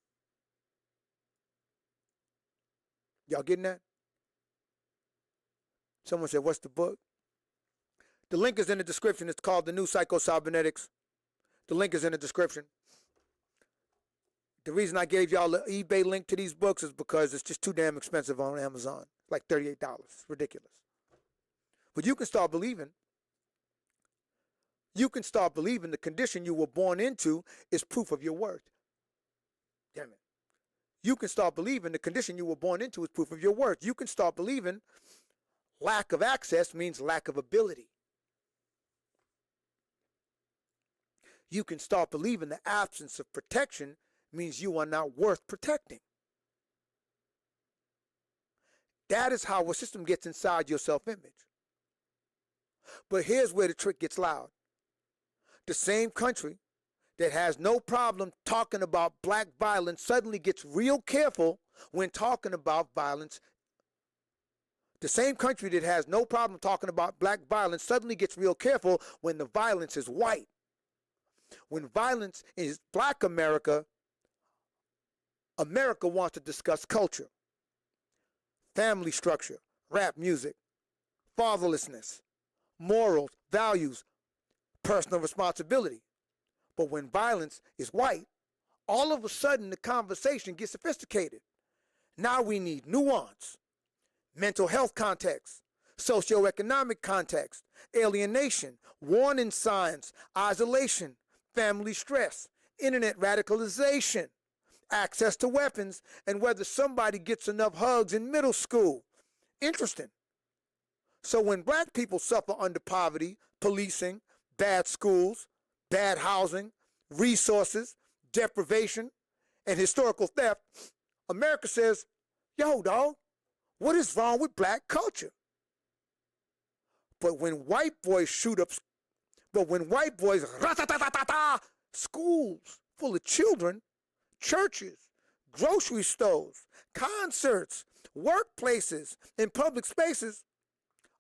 Y'all getting that? Someone said, what's the book? The link is in the description. It's called The New Psycho-Cybernetics. The link is in the description. The reason I gave y'all the eBay link to these books is because it's just too damn expensive on Amazon. Like $38. Ridiculous. But you can start believing. You can start believing the condition you were born into is proof of your worth. Damn it. You can start believing the condition you were born into is proof of your worth. You can start believing lack of access means lack of ability. You can start believing the absence of protection means you are not worth protecting. That is how a system gets inside your self-image. But here's where the trick gets loud. The same country that has no problem talking about black violence suddenly gets real careful when talking about violence. The same country that has no problem talking about black violence suddenly gets real careful when the violence is white. When violence is black America, America wants to discuss culture, family structure, rap music, fatherlessness, morals, values, personal responsibility. But when violence is white, all of a sudden the conversation gets sophisticated. Now we need nuance, mental health context, socioeconomic context, alienation, warning signs, isolation, family stress, internet radicalization, access to weapons, and whether somebody gets enough hugs in middle school. Interesting. So when black people suffer under poverty, policing, bad schools, bad housing, resources, deprivation, and historical theft, America says, yo, dog, what is wrong with black culture? But when white boys schools full of children, churches, grocery stores, concerts, workplaces, and public spaces,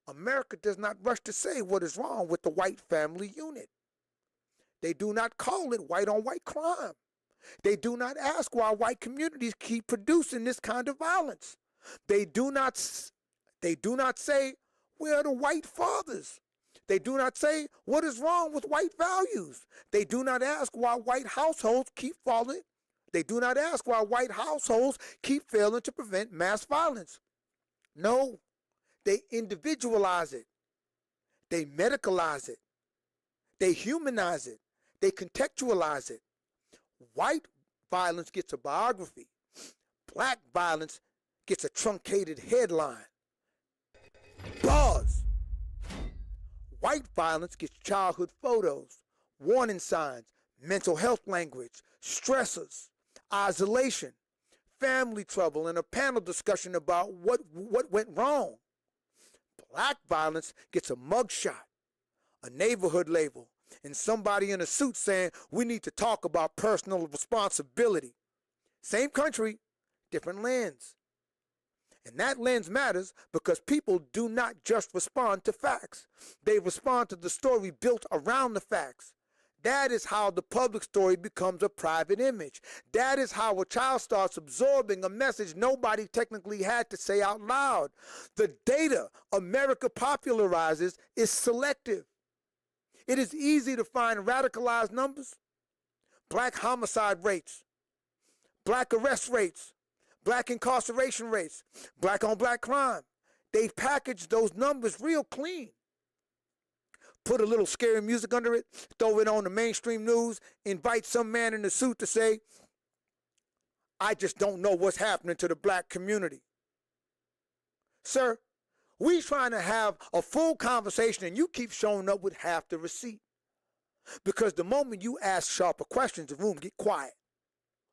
America does not rush to say what is wrong with the white family unit. They do not call it white-on-white crime. They do not ask why white communities keep producing this kind of violence. They do not say, where are the white fathers? They do not say, what is wrong with white values? They do not ask why white households keep falling. They do not ask why white households keep failing to prevent mass violence. No, they individualize it. They medicalize it. They humanize it. They contextualize it. White violence gets a biography. Black violence gets a truncated headline. Buzz. White violence gets childhood photos, warning signs, mental health language, stressors, isolation, family trouble, and a panel discussion about what went wrong. Black violence gets a mugshot, a neighborhood label, and somebody in a suit saying we need to talk about personal responsibility. Same country, different lens. And that lens matters because people do not just respond to facts. They respond to the story built around the facts. That is how the public story becomes a private image. That is how a child starts absorbing a message nobody technically had to say out loud. The data America popularizes is selective. It is easy to find radicalized numbers. Black homicide rates, black arrest rates, black incarceration rates, black on black crime. They package those numbers real clean. Put a little scary music under it, throw it on the mainstream news, invite some man in a suit to say, I just don't know what's happening to the black community. Sir, we trying to have a full conversation and you keep showing up with half the receipt. Because the moment you ask sharper questions, the room get quiet.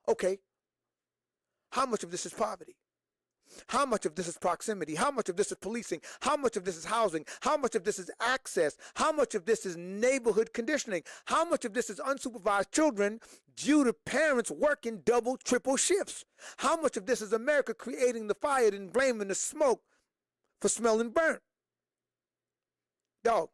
Okay, how much of this is poverty? How much of this is proximity? How much of this is policing? How much of this is housing? How much of this is access? How much of this is neighborhood conditioning? How much of this is unsupervised children due to parents working double, triple shifts? How much of this is America creating the fire and blaming the smoke for smelling burnt? Dog,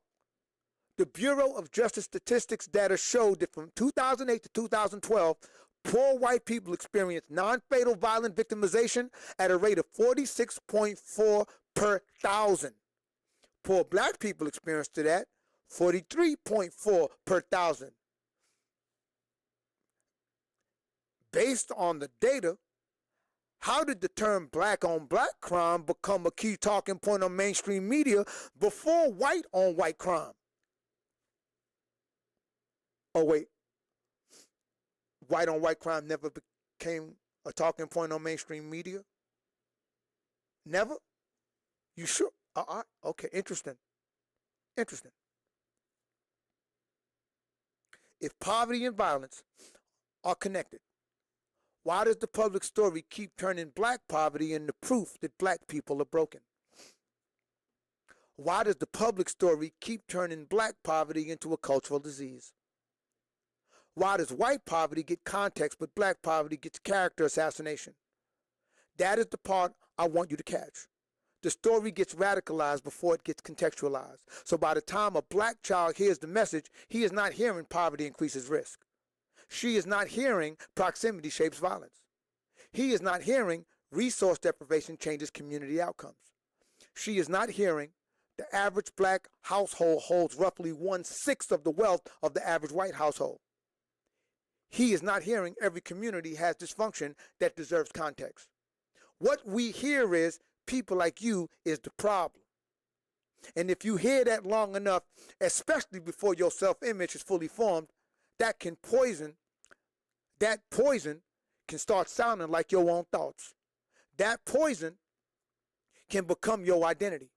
the Bureau of Justice Statistics data showed that from 2008 to 2012, poor white people experienced non-fatal violent victimization at a rate of 46.4 per thousand. Poor black people experienced that 43.4 per thousand. Based on the data, how did the term black on black crime become a key talking point on mainstream media before white on white crime? Oh wait, white on white crime never became a talking point on mainstream media? Never? You sure? Okay, interesting. Interesting. If poverty and violence are connected, why does the public story keep turning black poverty into proof that black people are broken? Why does the public story keep turning black poverty into a cultural disease? Why does white poverty get context, but black poverty gets character assassination? That is the part I want you to catch. The story gets radicalized before it gets contextualized. So by the time a black child hears the message, he is not hearing poverty increases risk. She is not hearing proximity shapes violence. He is not hearing resource deprivation changes community outcomes. She is not hearing the average black household holds roughly 1/6 of the wealth of the average white household. He is not hearing every community has dysfunction that deserves context. What we hear is people like you is the problem. And if you hear that long enough, especially before your self-image is fully formed, that poison can start sounding like your own thoughts. That poison can become your identity.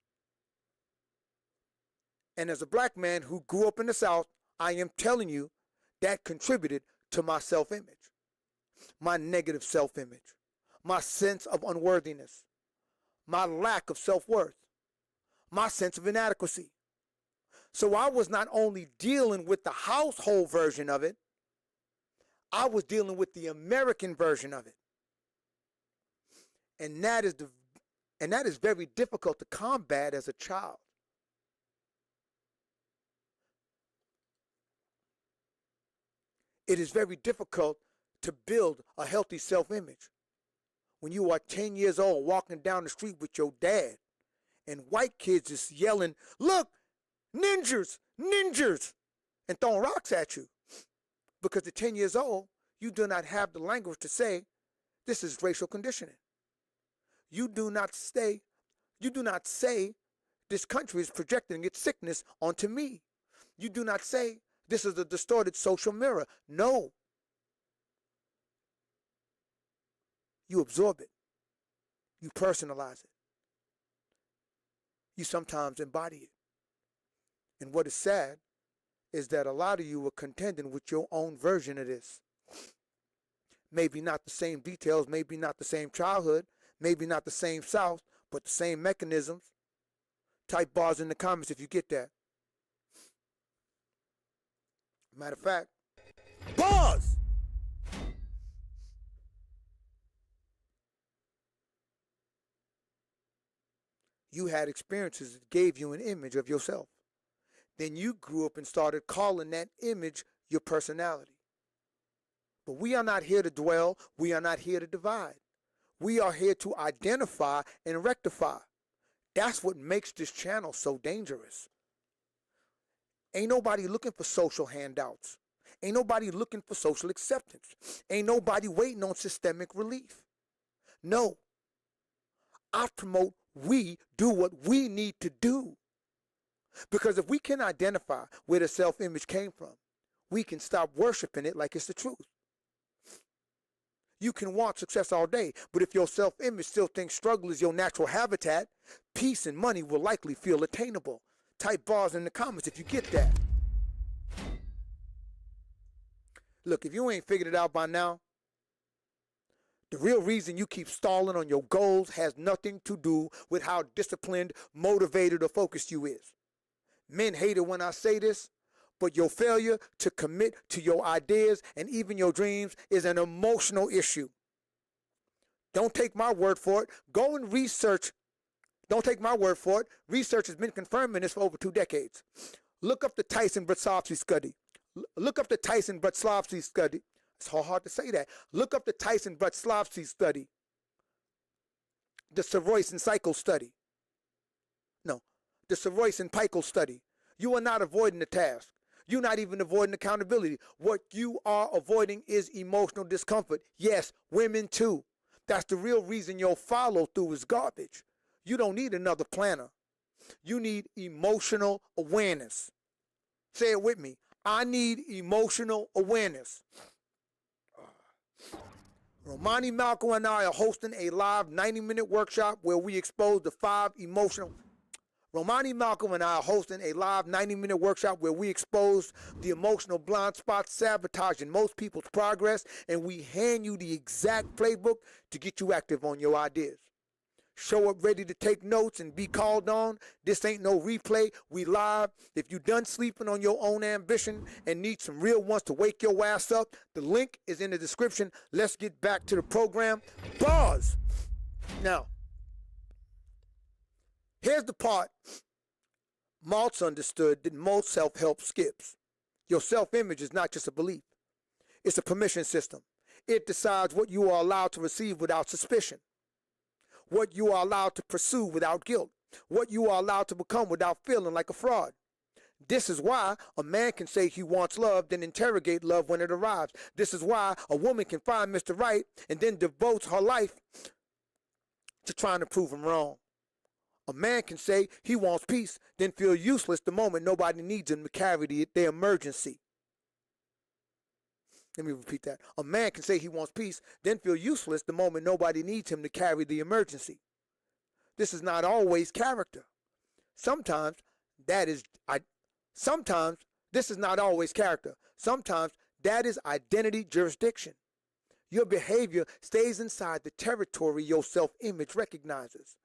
And as a black man who grew up in the South, I am telling you that contributed to my self-image, my negative self-image, my sense of unworthiness, my lack of self-worth, my sense of inadequacy. So I was not only dealing with the household version of it, I was dealing with the American version of it. And that is very difficult to combat as a child. It is very difficult to build a healthy self-image when you are 10 years old walking down the street with your dad and white kids is yelling, look, ninjas, ninjas, and throwing rocks at you. Because at 10 years old, you do not have the language to say, this is racial conditioning. You do not say, this country is projecting its sickness onto me. You do not say, this is a distorted social mirror. No. You absorb it. You personalize it. You sometimes embody it. And what is sad is that a lot of you are contending with your own version of this. Maybe not the same details, maybe not the same childhood, maybe not the same South, but the same mechanisms. Type bars in the comments if you get that. Matter of fact, bars! You had experiences that gave you an image of yourself. Then you grew up and started calling that image your personality. But we are not here to dwell. We are not here to divide. We are here to identify and rectify. That's what makes this channel so dangerous. Ain't nobody looking for social handouts. Ain't nobody looking for social acceptance. Ain't nobody waiting on systemic relief. No. I promote we do what we need to do. Because if we can identify where the self-image came from, we can stop worshiping it like it's the truth. You can want success all day, but if your self-image still thinks struggle is your natural habitat, peace and money will likely feel attainable. Type bars in the comments if you get that. Look, if you ain't figured it out by now, the real reason you keep stalling on your goals has nothing to do with how disciplined, motivated, or focused you is. Men hate it when I say this, but your failure to commit to your ideas and even your dreams is an emotional issue. Don't take my word for it. Go and research. Don't take my word for it. Research has been confirming this for over 2 decades. Look up the Tyson-Brzezinski study. Look up the Tyson-Brzezinski study. It's hard to say that. Look up the Tyson-Brzezinski study. The Soroy-Cycle study. No, the Soroy-Cycle study. You are not avoiding the task. You're not even avoiding accountability. What you are avoiding is emotional discomfort. Yes, women too. That's the real reason your follow-through is garbage. You don't need another planner. You need emotional awareness. Say it with me. I need emotional awareness. Romani Malcolm and I are hosting a live 90-minute workshop where we expose the 5 emotional... Romani Malcolm and I are hosting a live 90-minute workshop where we expose the emotional blind spots sabotaging most people's progress, and we hand you the exact playbook to get you active on your ideas. Show up ready to take notes and be called on. This ain't no replay. We live. If you done sleeping on your own ambition and need some real ones to wake your ass up, the link is in the description. Let's get back to the program. Bars. Now, here's the part Maltz understood that most self-help skips. Your self-image is not just a belief. It's a permission system. It decides what you are allowed to receive without suspicion, what you are allowed to pursue without guilt, what you are allowed to become without feeling like a fraud. This is why a man can say he wants love, then interrogate love when it arrives. This is why a woman can find Mr. Right and then devotes her life to trying to prove him wrong. A man can say he wants peace, then feel useless the moment nobody needs him to carry their emergency. Let me repeat that. A man can say he wants peace, then feel useless the moment nobody needs him to carry the emergency. This is not always character. Sometimes this is not always character. Sometimes that is identity jurisdiction. Your behavior stays inside the territory your self-image recognizes.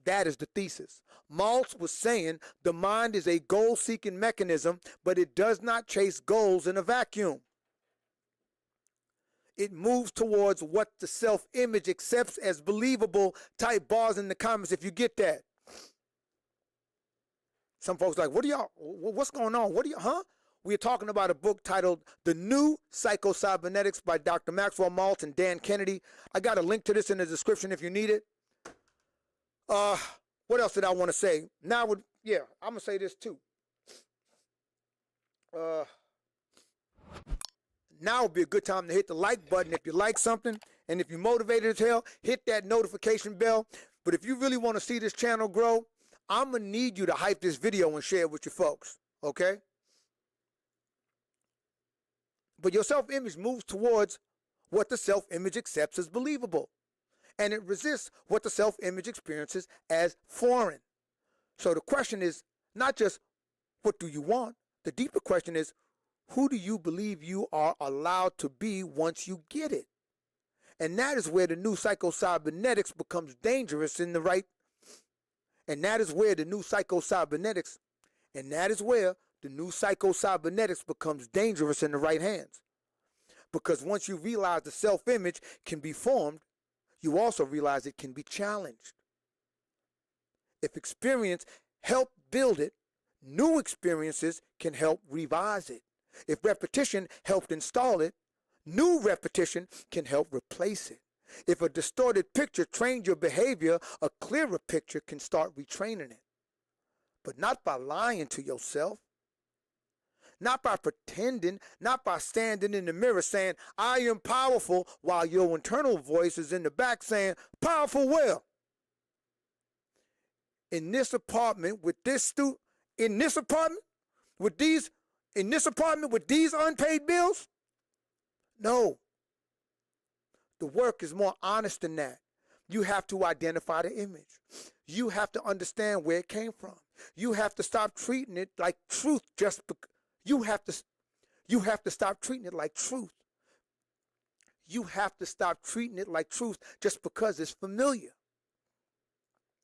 That is the thesis. Maltz was saying the mind is a goal-seeking mechanism, but it does not chase goals in a vacuum. It moves towards what the self-image accepts as believable. Type bars in the comments if you get that. Some folks are like, what's going on? We're talking about a book titled The New Psycho-Cybernetics by Dr. Maxwell Maltz and Dan Kennedy. I got a link to this in the description if you need it. What else did I want to say? I'm going to say this too. Now would be a good time to hit the like button if you like something. And if you're motivated as hell, hit that notification bell. But if you really want to see this channel grow, I'm going to need you to hype this video and share it with your folks. Okay? But your self-image moves towards what the self-image accepts as believable. And it resists what the self-image experiences as foreign. So the question is not just, what do you want? The deeper question is, who do you believe you are allowed to be once you get it? And that is where the new psycho-cybernetics becomes dangerous in the right. And that is where the new psycho-cybernetics, and that is where the new psycho-cybernetics becomes dangerous in the right hands. Because once you realize the self-image can be formed, you also realize it can be challenged. If experience helped build it, new experiences can help revise it. If repetition helped install it, new repetition can help replace it. If a distorted picture trained your behavior, a clearer picture can start retraining it. But not by lying to yourself, not by pretending, not by standing in the mirror saying, I am powerful, while your internal voice is in the back saying, powerful well. In this apartment with this in this apartment with these unpaid bills? No. The work is more honest than that. You have to identify the image. You have to understand where it came from. You have to stop treating it like truth just because. You have to stop treating it like truth. You have to stop treating it like truth just because it's familiar.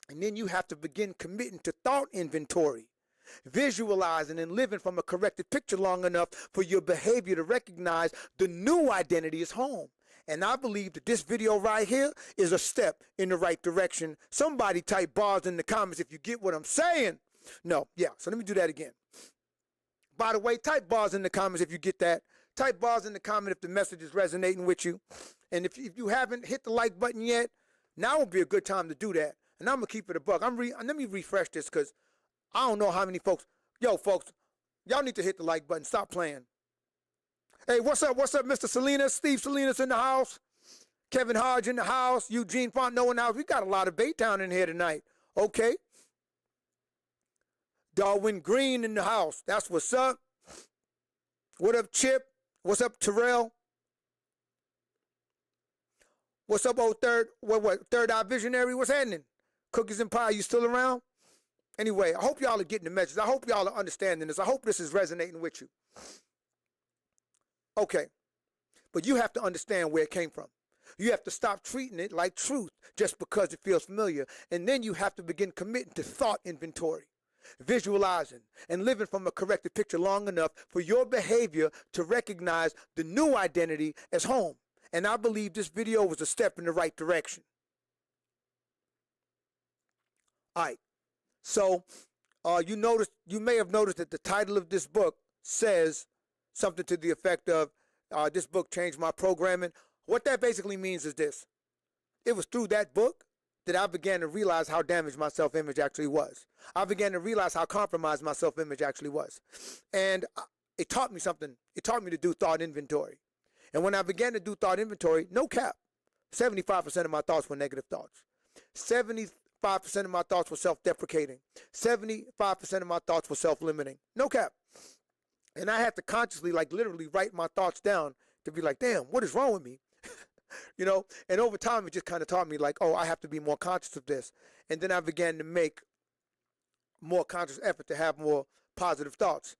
And then you have to begin committing to thought inventory, visualizing and living from a corrected picture long enough for your behavior to recognize the new identity is home. And I believe that this video right here is a step in the right direction. Somebody type bars in the comments if you get what I'm saying. No, yeah, so let me do that again. By the way, type bars in the comments if you get that. Type bars in the comment if the message is resonating with you. And if you haven't hit the like button yet, now would be a good time to do that. And I'm going to keep it a buck. Let me refresh this because I don't know how many folks. Yo, folks, y'all need to hit the like button. Stop playing. Hey, what's up? What's up, Mr. Salinas? Steve Salinas in the house. Kevin Hodge in the house. Eugene Fontenot in the house. We got a lot of Baytown in here tonight. Okay. Darwin Green in the house. That's what's up. What up, Chip? What's up, Terrell? What's up, old third eye visionary? What's happening? Cookies and pie, you still around? Anyway, I hope y'all are getting the message. I hope y'all are understanding this. I hope this is resonating with you. Okay. But you have to understand where it came from. You have to stop treating it like truth just because it feels familiar. And then you have to begin committing to thought inventory, visualizing and living from a corrected picture long enough for your behavior to recognize the new identity as home. And I believe this video was a step in the right direction. All right. So you may have noticed that the title of this book says something to the effect of, this book changed my programming. What that basically means is this. It was through that book that I began to realize how damaged my self-image actually was. I began to realize how compromised my self-image actually was. And it taught me something. It taught me to do thought inventory. And when I began to do thought inventory, no cap, 75% of my thoughts were negative thoughts. 75% of my thoughts were self-deprecating. 75% of my thoughts were self-limiting. No cap. And I had to consciously, like literally write my thoughts down to be like, damn, what is wrong with me? You know, and over time, it just kind of taught me like, oh, I have to be more conscious of this. And then I began to make more conscious effort to have more positive thoughts.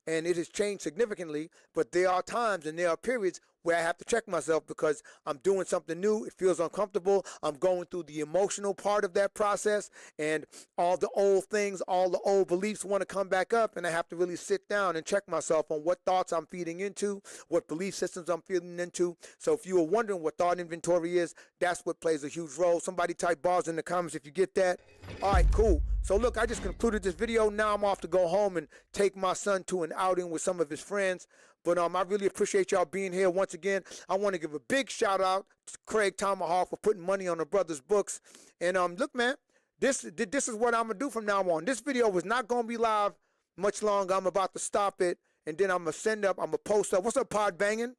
And it has changed significantly, but there are times and there are periods where I have to check myself because I'm doing something new. It feels uncomfortable. I'm going through the emotional part of that process, and all the old things, all the old beliefs want to come back up, and I have to really sit down and check myself on what thoughts I'm feeding into, what belief systems I'm feeding into. So if you were wondering what thought inventory is, that's what plays a huge role. Somebody type bars in the comments if you get that. All right, cool. So look, I just concluded this video. Now I'm off to go home and take my son to an outing with some of his friends. But I really appreciate y'all being here once again. I want to give a big shout out to Craig Tomahawk for putting money on the brother's books. And look, man, this is what I'm gonna do from now on. This video was not gonna be live much longer. I'm about to stop it, and then I'm gonna post up. What's up, Pod Banging?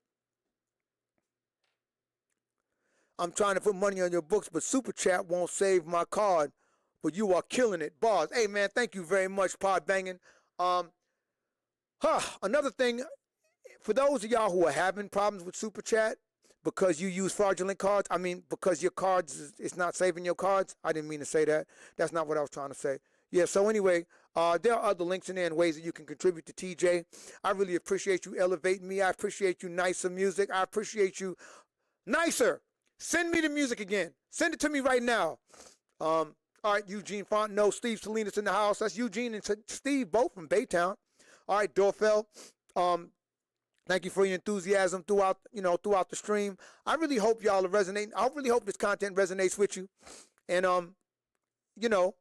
I'm trying to put money on your books, but Super Chat won't save my card. But you are killing it, bars. Hey, man, thank you very much, Pod Banging. Another thing. For those of y'all who are having problems with Super Chat because you use fraudulent cards, because your cards is not saving your cards. I didn't mean to say that. That's not what I was trying to say. Yeah, so anyway, there are other links in there and ways that you can contribute to TJ. I really appreciate you elevating me. I appreciate you nicer music. I appreciate you nicer Send me the music again. Send it to me right now. All right, Eugene Fontenot, Steve Salinas in the house. That's Eugene and Steve, both from Baytown. All right, Dorfell. Thank you for your enthusiasm throughout the stream. I really hope y'all are resonating. I really hope this content resonates with you. And y'all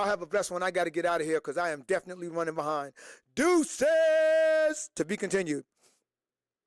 have a blessed one. I got to get out of here because I am definitely running behind. Deuces! To be continued.